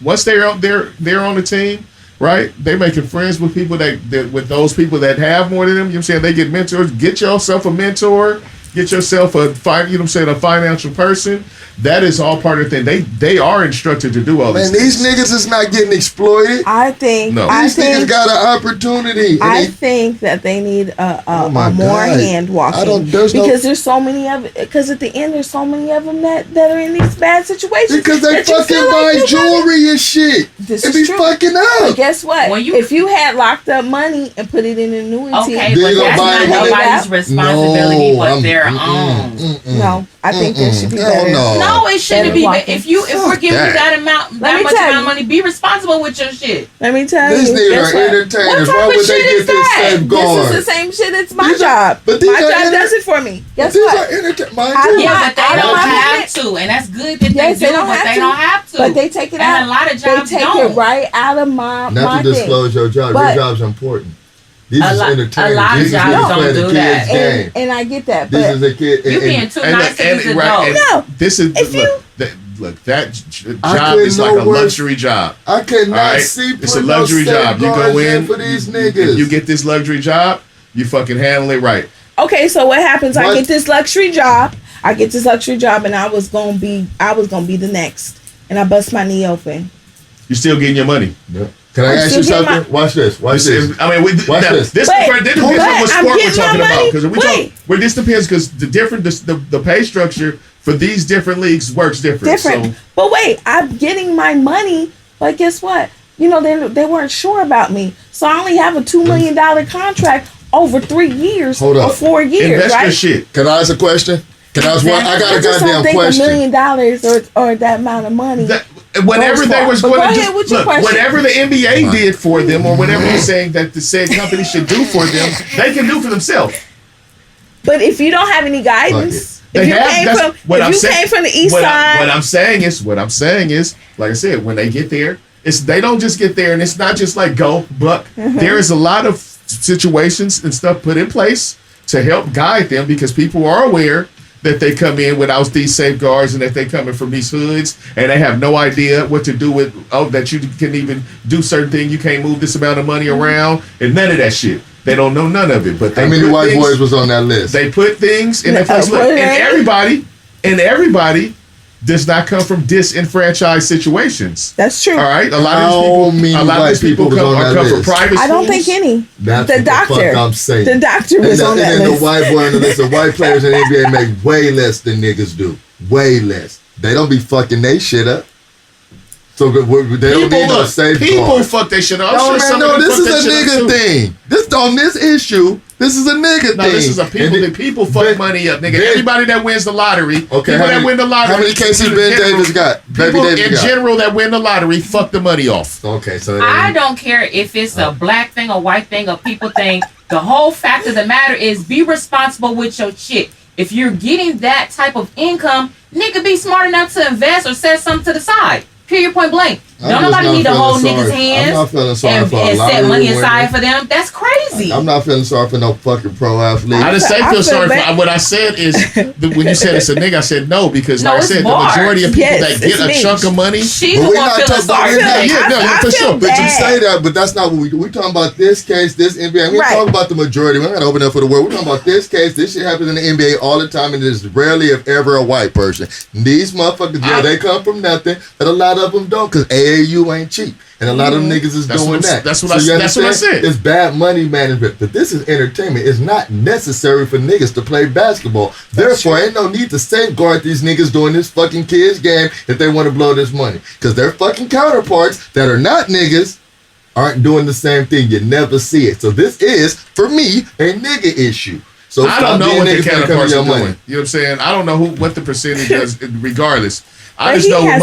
once they're on the team, right? They making friends with people with those people that have more than them. You know what I'm saying? They get mentors. Get yourself a mentor. Get yourself a financial person. That is all part of the thing. They are instructed to do all this. Man, these niggas is not getting exploited. I think these niggas got an opportunity. I think that they need a more hand walking. There's so many of it. Because at the end, there's so many of them that are in these bad situations. Because they fucking buy jewelry and shit. This is true. Fucking up. But guess what? If you had locked up money and put it in an annuity, but that's not nobody's responsibility but their own. No, I think there should be better. No, it shouldn't be. If we're giving you that much amount of money, be responsible with your shit. Let me tell you. These niggas are entertainers. Why would they get this safeguard? This is the same shit as my job. My job does it for me. Guess what? But they don't have to, and that's good that they do, but they don't have to. But they take it out. And a lot of jobs they take it right out of my Not to disclose your job. Your job's important. These is entertainment. A lot of jobs don't do that. And I get that. This is a kid. You being too nice to these adults. No. This is that job is like a luxury job. I cannot see. It's a luxury job. You go in for these niggas. If you get this luxury job, you fucking handle it right. Okay, so what happens? I get this luxury job, and I was gonna be the next, and I bust my knee open. You still getting your money. Yeah. Can I ask you something? Watch this. Watch this. I mean, watch this. This depends on what sport we're talking about. Because this depends because the pay structure for these different leagues works different. But wait, I'm getting my money, but guess what? They weren't sure about me, so I only have a $2 million contract over 3 years or 4 years. Invest right? your shit. Can I ask a question? I got a goddamn question. $1 million or that amount of money. Whatever they was going to do, whatever the NBA did for them, or whatever you're saying that the said company should do for them, they can do for themselves. But if you don't have any guidance, if you came from the east side, what I'm saying is, like I said, when they get there, they don't just get there, and it's not just like go buck. There is a lot of situations and stuff put in place to help guide them because people are aware that they come in without these safeguards and that they coming from these hoods and they have no idea what to do with, that you can even do certain things. You can't move this amount of money around and none of that shit. They don't know none of it. But how many white boys was on that list? They put things in their place. And everybody does not come from disenfranchised situations. That's true. All right, a lot of these people come from private schools. I don't think any. That's the doctor. The fuck I'm saying. The doctor was on that list. And the white boy on the list of white players in the NBA make way less than niggas do. Way less. They don't be fucking they shit up. So they don't need no safeguard. People fuck that shit up. This is a nigga thing. On this issue, this is a nigga thing. This is a people fuck money up, nigga. Everybody that wins the lottery, that win the lottery. How many cases Ben Davis got? People in general that win the lottery fuck the money off. Okay, so I don't care if it's a black thing, a white thing, a people thing. The whole fact of the matter is be responsible with your shit. If you're getting that type of income, nigga, be smart enough to invest or set something to the side. Period, point blank. Don't nobody need to hold niggas' hands and set money aside for them. That's crazy. I'm not feeling sorry for no fucking pro athlete. I didn't say feel sorry for. What I said is when you said it's a nigga, I said no because like I said the majority of people that get a chunk of money. She's the one feeling sorry for that. For sure. But you say that, but that's not what we talking about. This case, this NBA. We talking about the majority. We're not open up for the world. We're talking about this case. This shit happens in the NBA all the time, and it's rarely, if ever, a white person. These motherfuckers, they come from nothing, but a lot of them don't, because AAU ain't cheap. And a lot of them niggas is doing that. That's what I said. It's bad money management. But this is entertainment. It's not necessary for niggas to play basketball. Therefore, ain't no need to safeguard these niggas doing this fucking kids game if they want to blow this money. Because their fucking counterparts that are not niggas aren't doing the same thing. You never see it. So this is, for me, a nigga issue. So I don't know what the counterparts are doing. You know what I'm saying? I don't know what the percentage is regardless. I just know when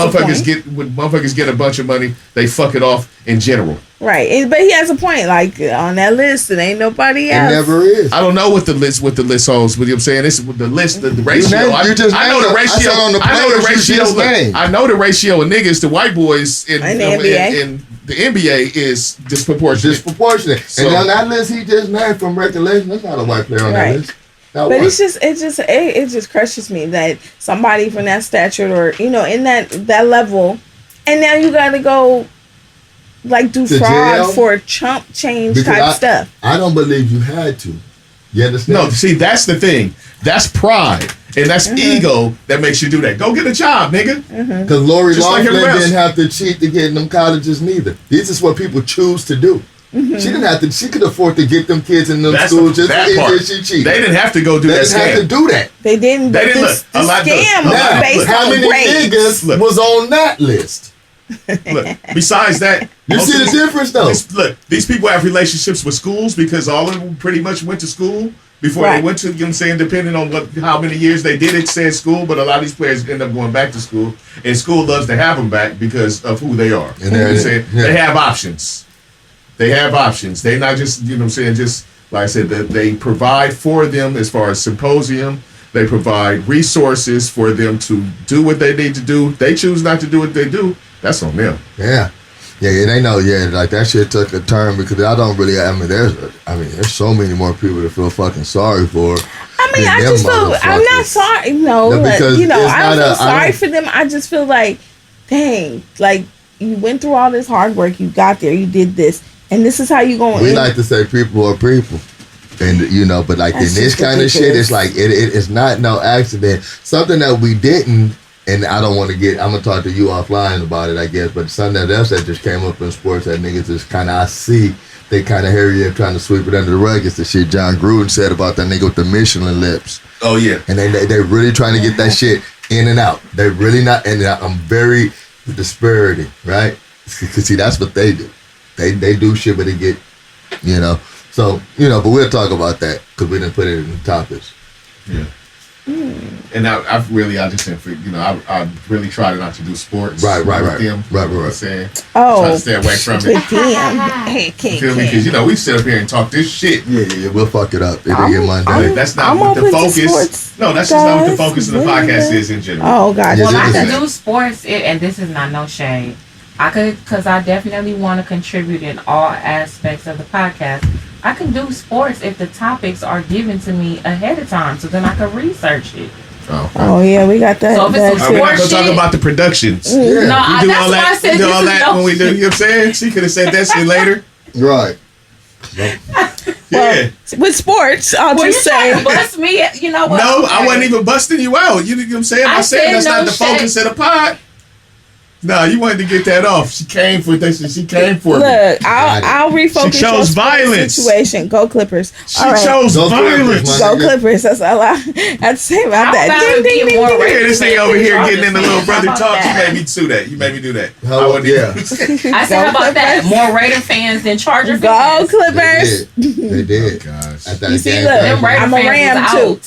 motherfuckers get a bunch of money, they fuck it off in general. Right, but he has a point. Like on that list, it ain't nobody else. It never is. I don't know what the list holds. But you know what I'm saying? This is the list, the ratio. I know the ratio. I know the ratio of niggas to white boys in the NBA is disproportionate. And on that list he just named from recollection, that's not a white player on that list. But it just crushes me that somebody from that stature or in that level, and now you got to go like do fraud jail for chump change type stuff. I don't believe you had to. You understand? No, see, that's the thing. That's pride. And that's ego that makes you do that. Go get a job, nigga. Because Lori Loughlin didn't have to cheat to get in them colleges neither. This is what people choose to do. She didn't have to. She could afford to get them kids in them schools just because she cheated. They didn't have to go do that. They didn't have to do that. They didn't. They didn't. The scam was based how many niggas was on that list? Look, besides that, you see the difference though. These people have relationships with schools because all of them pretty much went to school before they went to. You know what I'm saying? Depending on how many years they did it, said school, but a lot of these players end up going back to school, and school loves to have them back because of who they are. And they have options. They have options. They not just, you know what I'm saying, just like I said, they provide for them as far as symposium. They provide resources for them to do what they need to do. They choose not to do what they do. That's on them. Yeah, they know. Yeah, like that shit took a turn because there's so many more people to feel fucking sorry for. I just feel I'm not sorry. No, because I don't feel sorry for them. I just feel like, dang, like you went through all this hard work. You got there. You did this. And this is how you going. We like to say people are people, and but like in this kind of shit, it's like it's not no accident. Something that we didn't, and I don't want to get. I'm gonna talk to you offline about it, I guess. But something else that just came up in sports that niggas just kind of I see they kind of hurry up trying to sweep it under the rug. It's the shit John Gruden said about that nigga with the Michelin lips. Oh yeah, and they really trying to get that shit in and out. They really not, and I'm very disparity, right? Because see, that's what they do. They do shit, but they get, So, but we'll talk about that because we didn't put it in the topics. Yeah. And I just didn't, I really tried not to do sports. Right. You know what I'm saying? Try to stay away from it. Because, we sit up here and talk this shit. Yeah, we'll fuck it up. It'll get Monday. That's not what the focus. No, that's just not what the focus of the podcast is in general. Oh, God. Well, I can do sports, and this is not no shade. I could, because I definitely want to contribute in all aspects of the podcast. I can do sports if the topics are given to me ahead of time, so then I can research it. Oh yeah, we got that. So if it's we're not gonna talk about the productions. Yeah. No, that's why I said do all that when we do. You know what I'm saying? She could have said that shit later. Right. Yeah. With sports, I'll just say. Bust me, you know what? No, I wasn't even busting you out. You know what I'm saying? I said that's not the focus of the pod. No, you wanted to get that off. She came for this. She came for Look, me. I'll refocus. She chose violence. Situation. Go Clippers. She chose violence. Go Clippers. That's all I have to say about that. Ding, ding, ding, ding. This thing over here getting in the little brother talk. You made me do that. You made me do that. I said, how about that? More Raider fans than Charger fans. Go Clippers. They did. Oh, gosh. You see, look, I'm a Ram too.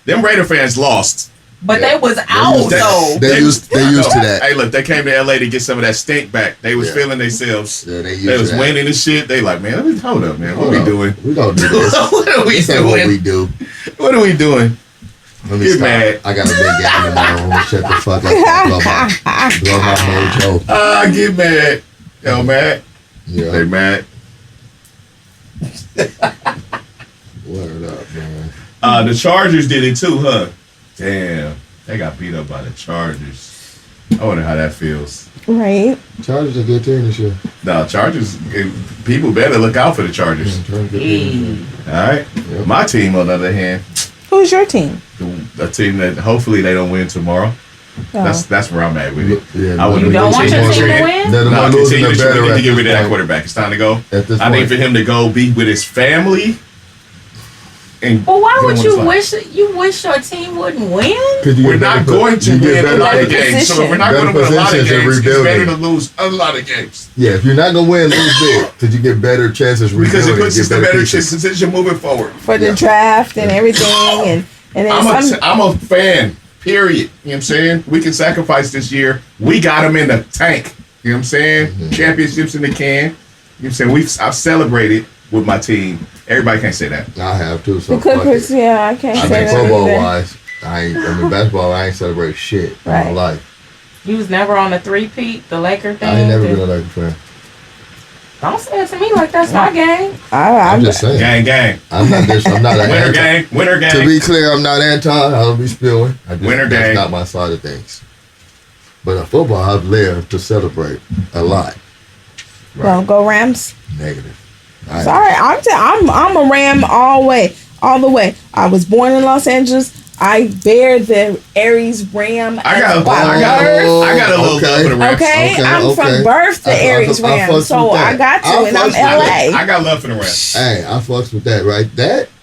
Them Raider fans lost. But they was out though. They used to that. Hey, look, they came to LA to get some of that stink back. They was feeling themselves. Yeah, they was winning and shit. They like, man, hold up, man. What we doing? We don't do this. What are we doing? What we do? What are we doing? Let me stop. Mad. I got a big game in my room. Shut the fuck up. Blow my mojo. Get mad. Yo, mad. Yeah. They mad. Word up, man. The Chargers did it too, huh? Damn, they got beat up by the Chargers. I wonder how that feels. Right. Chargers are a good team this year. No, Chargers, people better look out for the Chargers. All right. Yep. My team, on the other hand. Who's your team? A team that hopefully they don't win tomorrow. Oh. That's where I'm at with it. Yeah, you don't want your team to win? No, continue to get rid of that quarterback. It's time to go. I need for him to go be with his family. But why would you wish your team wouldn't win? We're not going to win a lot of games. So if we're not going to win a lot of games, it's better to lose a lot of games. Yeah, if you're not going to win, lose big. Because you get better chances rebuilding. Because it puts us in better position moving forward. For the draft and everything. And I'm a fan, period. You know what I'm saying? We can sacrifice this year. We got them in the tank. You know what I'm saying? Mm-hmm. Championships in the can. You know what I'm saying? I've celebrated with my team. Everybody can't say that. I have too. So the Clippers, yeah, I can't say that. Football wise, basketball, I ain't celebrate shit in my life. You was never on the three-peat, the Laker thing? I ain't never been a Laker fan. Don't say it to me like that's my gang. I'm just saying. Gang. I'm not an Winner gang. To be clear, I'm not anti. I'll be spewing. Winner gang. That's not my side of things. But in football, I've lived to celebrate a lot. Right. Well, go Rams. Negative. Sorry, I'm a Ram all the way. I was born in Los Angeles. I bear the Aries Ram. I got a little love for the Rams. Okay, I'm from birth to Aries Ram, so I got to, and I'm LA. I got love for the Rams. Hey, I fucks with that, right?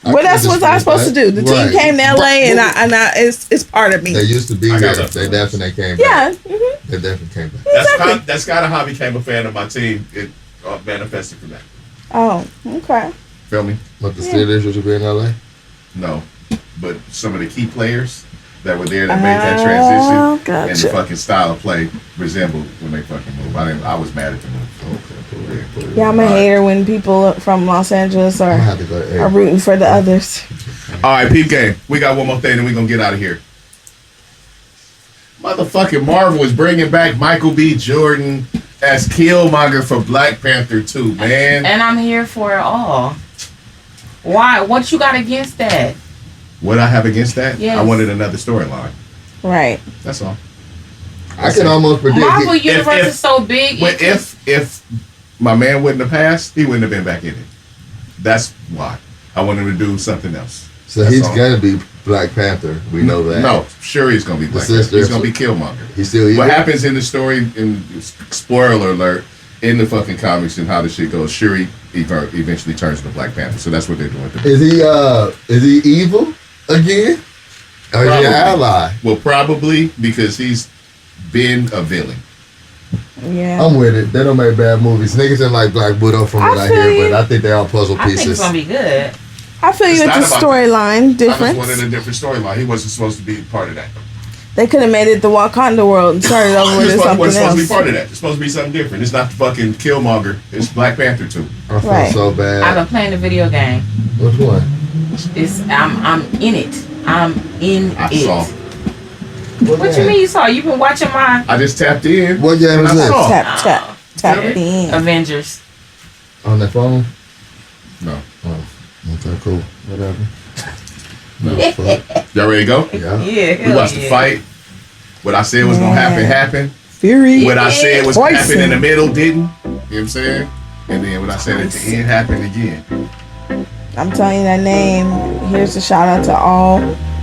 Well, that's what I was supposed to do. The team came to LA, and I it's part of me. They used to be here. They definitely came back. Yeah, mm-hmm. They definitely came back. Exactly. That's kind of how I became a fan of my team. It manifested from that. Oh, okay. Feel me? But the Steelers used to be in LA? No. But some of the key players that were there that made that transition and the fucking style of play resembled when they fucking moved. I was mad at the move. Yeah, I'm a hater when people from Los Angeles are rooting for the others. All right, peep game. We got one more thing and we're going to get out of here. Motherfucking Marvel is bringing back Michael B. Jordan as Killmonger for Black Panther 2, man. And I'm here for it all. Why? What you got against that? What I have against that? Yes. I wanted another storyline. Right. That's all. I can almost predict Marvel Universe is so big. If my man wouldn't have passed, he wouldn't have been back in it. That's why. I want him to do something else. So he's going to be Black Panther. We know that. No, sure he's going to be Black Panther. He's going to be Killmonger. He's still evil? What happens in the story, spoiler alert, in the fucking comics and how the shit goes, Shuri eventually turns into Black Panther. So that's what they're doing. Is he evil again? Or is he an ally? Well, probably because he's been a villain. Yeah. I'm with it. They don't make bad movies. Niggas didn't like Black Widow from what I hear, but I think they're all puzzle pieces. I think it's going to be good. I feel you with the storyline difference. I just wanted a different storyline. He wasn't supposed to be part of that. They could have made it the Wakanda world and started over with something else. It's supposed to be part of that. It's supposed to be something different. It's not the fucking Killmonger. It's Black Panther 2. I feel so bad. I've been playing the video game. Which one? I'm in it. I'm in I it. saw. What you mean you saw? You've been watching my... I just tapped in. What game is this? Tap in. Avengers. On the phone? No. Oh. Okay, cool. Whatever. No. Y'all ready to go? Yeah. We watched the fight. What I said was going to happen. Fury. What I said was going to happen in the middle didn't. You know what I'm saying? And then what I said at the end happened again. I'm telling you that name. Here's a shout out to all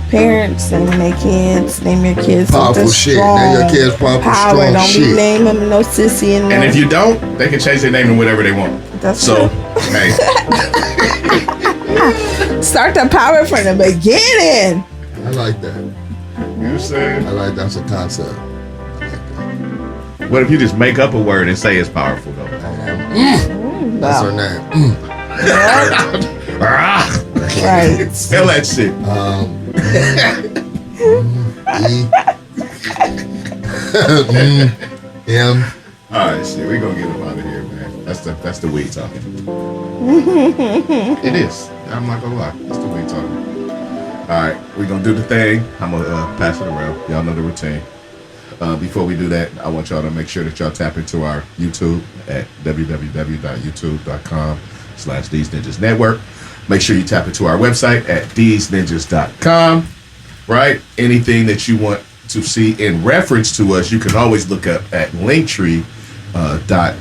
parents naming their kids. Name your kids powerful shit. Name your kids powerful, strong don't shit. Don't be naming them no sissy and no. And if you don't, they can change their name to whatever they want. That's so. Hey. Start the power from the beginning. I like that. You know what I'm saying? I like that's a concept. What if you just make up a word and say it's powerful though? That's her name. Right. Spell that shit. M. Alright, shit. We gonna get him out of here, man. That's the weed talking. It is. I'm not gonna lie. That's the weed talking. Alright, we gonna do the thing. I'm gonna pass it around. Y'all know the routine. Before we do that, I want y'all to make sure that y'all tap into our YouTube at www.youtube.com/Deez Ninjas Network. Make sure you tap into our website at deezninjas.com. Right? Anything that you want to see in reference to us, you can always look up at Linktree /Deez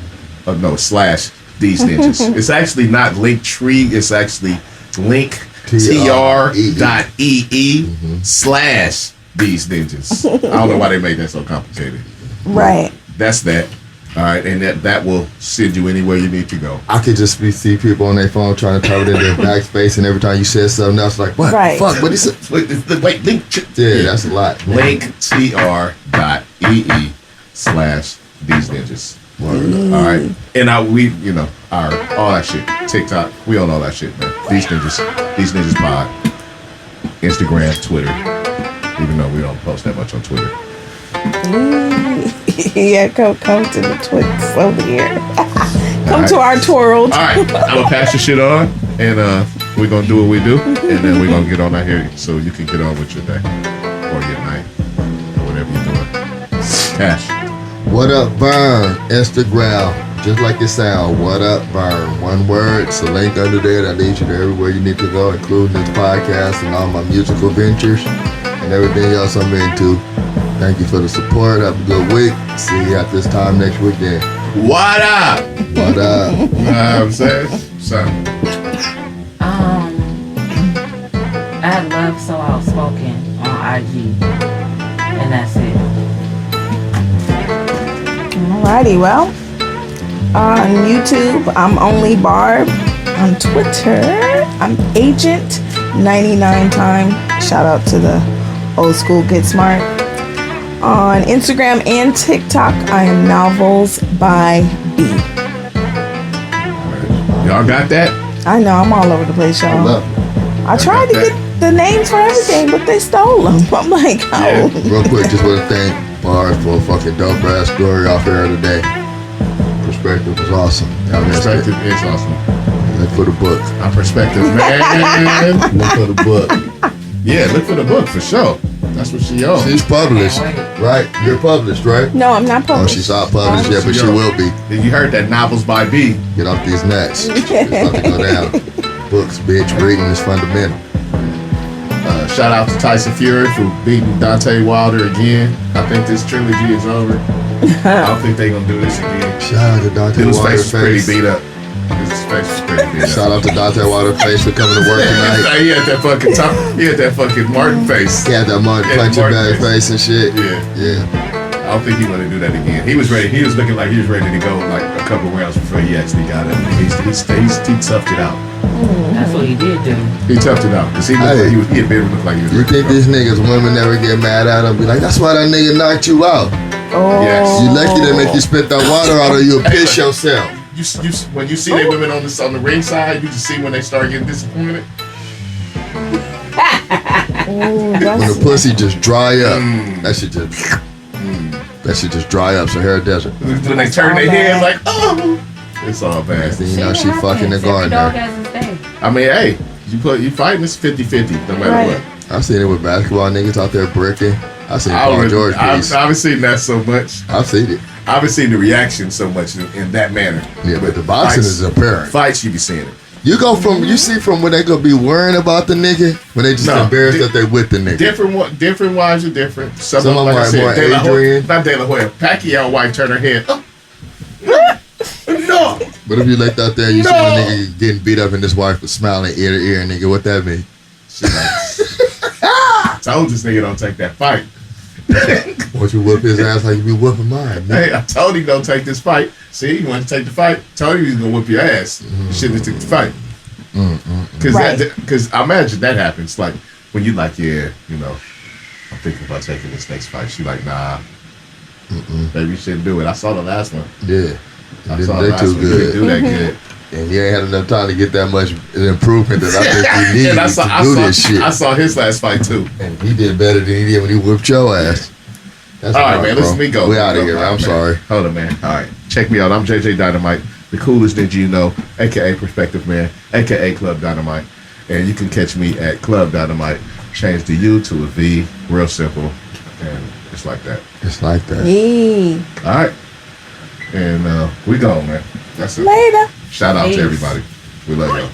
Ninjas. It's actually not Linktree. It's actually linktr.ee/Deez Ninjas. I don't know why they made that so complicated. Right. That's that. All right, and that will send you anywhere you need to go. I could just see people on their phone trying to type it in their backspace, and every time you said something else, like, what? Right. Fuck, what is it? Wait, link. Yeah, that's a lot. linktr.ee/Deez Ninjas. All right, and all that shit. TikTok, we own all that shit, man. Deez Ninjas Pod, Instagram, Twitter. Even though we don't post that much on Twitter. Yeah, come to the Twits over here. Come to our twirl. All right, I'm gonna pass the shit on, and we're gonna do what we do, and then we're gonna get on out here so you can get on with your day or your night or whatever you're doing. Cash. What up, Vern? Instagram, just like it sound. What up, Vern? One word. It's a link under there that leads you to everywhere you need to go, including this podcast and all my musical ventures and everything else I'm into. Thank you for the support. Have a good week. See you at this time next weekend. What up? What up? You know what I'm saying? So. I love So Outspoken on IG. And that's it. Alrighty, well. On YouTube, I'm only Barb. On Twitter, I'm Agent 99 time. Shout out to the old school Get Smart. On Instagram and TikTok, I am novelsbyB. Y'all got that? I know, I'm all over the place, y'all. I tried to get the names for everything, but they stole them. I'm like, oh. Yeah. Real quick, just want to thank Barb for a fucking dope ass story off air today. Perspective was awesome. Perspective is awesome. Look for the book. Our perspective, man. Look for the book. Yeah, look for the book for sure. That's what she owns. She's published, right? You're published, right? No, I'm not published. Oh, she's not published yet, but she will be. You heard that novelsbyB. Get off these nuts. It's about to go down. Books, bitch. Reading is fundamental. Shout out to Tyson Fury for beating Deontay Wilder again. I think this trilogy is over. I don't think they're going to do this again. Shout out to Deontay Wilder's Wilder's face was pretty beat up. His face was pretty beat up. Shout out to Deontay Wilder's face for coming to work tonight. He had that fucking he had that fucking Martin face. He had that Martin punching bag face and shit. Yeah. I don't think he want to do that again. He was ready. He was looking like he was ready to go like a couple rounds before he actually got it. He toughed it out. That's what he did do. He toughed it out because he had been looked like he was. You think these niggas, women never get mad at him? Be like, that's why that nigga knocked you out. Oh. Yes. You lucky they make you spit that water out or you'll piss yourself. You when you see the women on the ring side, you just see when they start getting disappointed. When the pussy just dry up, that shit just dry up. Sahara Desert. When they turn their head like, oh, it's all bad. Then you know she fucking the gardener. I mean, hey, you fighting this 50-50 no matter what. I've seen it with basketball niggas out there bricking. I've seen Paul George piece. I haven't seen that so much. I've seen it. I haven't seen the reaction so much in that manner. Yeah, but the boxing is apparent. Fights, you be seeing it. You see from when they gonna be worrying about the nigga, when they just embarrassed that they with the nigga. Different wives are different. Some of them, like I said, not De La Hoya. Pacquiao wife turned her head up. No. But if you looked out there, you see a nigga getting beat up and his wife was smiling ear to ear, nigga, what that mean? I told this nigga don't take that fight. Won't you whoop his ass like you be whooping mine? Nigga. Hey, I told him don't take this fight. See, you want to take the fight? Told you he's gonna whoop your ass. You shouldn't have took the fight. Because I imagine that happens. Like when you like, yeah, you know, I'm thinking about taking this next fight. She like, nah, baby, you shouldn't do it. I saw the last one. Yeah, I saw the last one. You didn't do that good. And you ain't had enough time to get that much improvement that I think you need to do this shit. I saw his last fight too. And he did better than he did when he whipped your ass. That's all right, man. Listen to me go. We out of here, man. I'm sorry. Hold on, man. All right. Check me out. I'm JJ Dynamite, the coolest ninja you know, a.k.a. Perspective Man, a.k.a. Club Dynamite. And you can catch me at Club Dynamite. Change the U to a V. Real simple. And it's like that. It's like that. Yeah. All right. And we gone, man. That's it. Later. Shout out to everybody. We love y'all.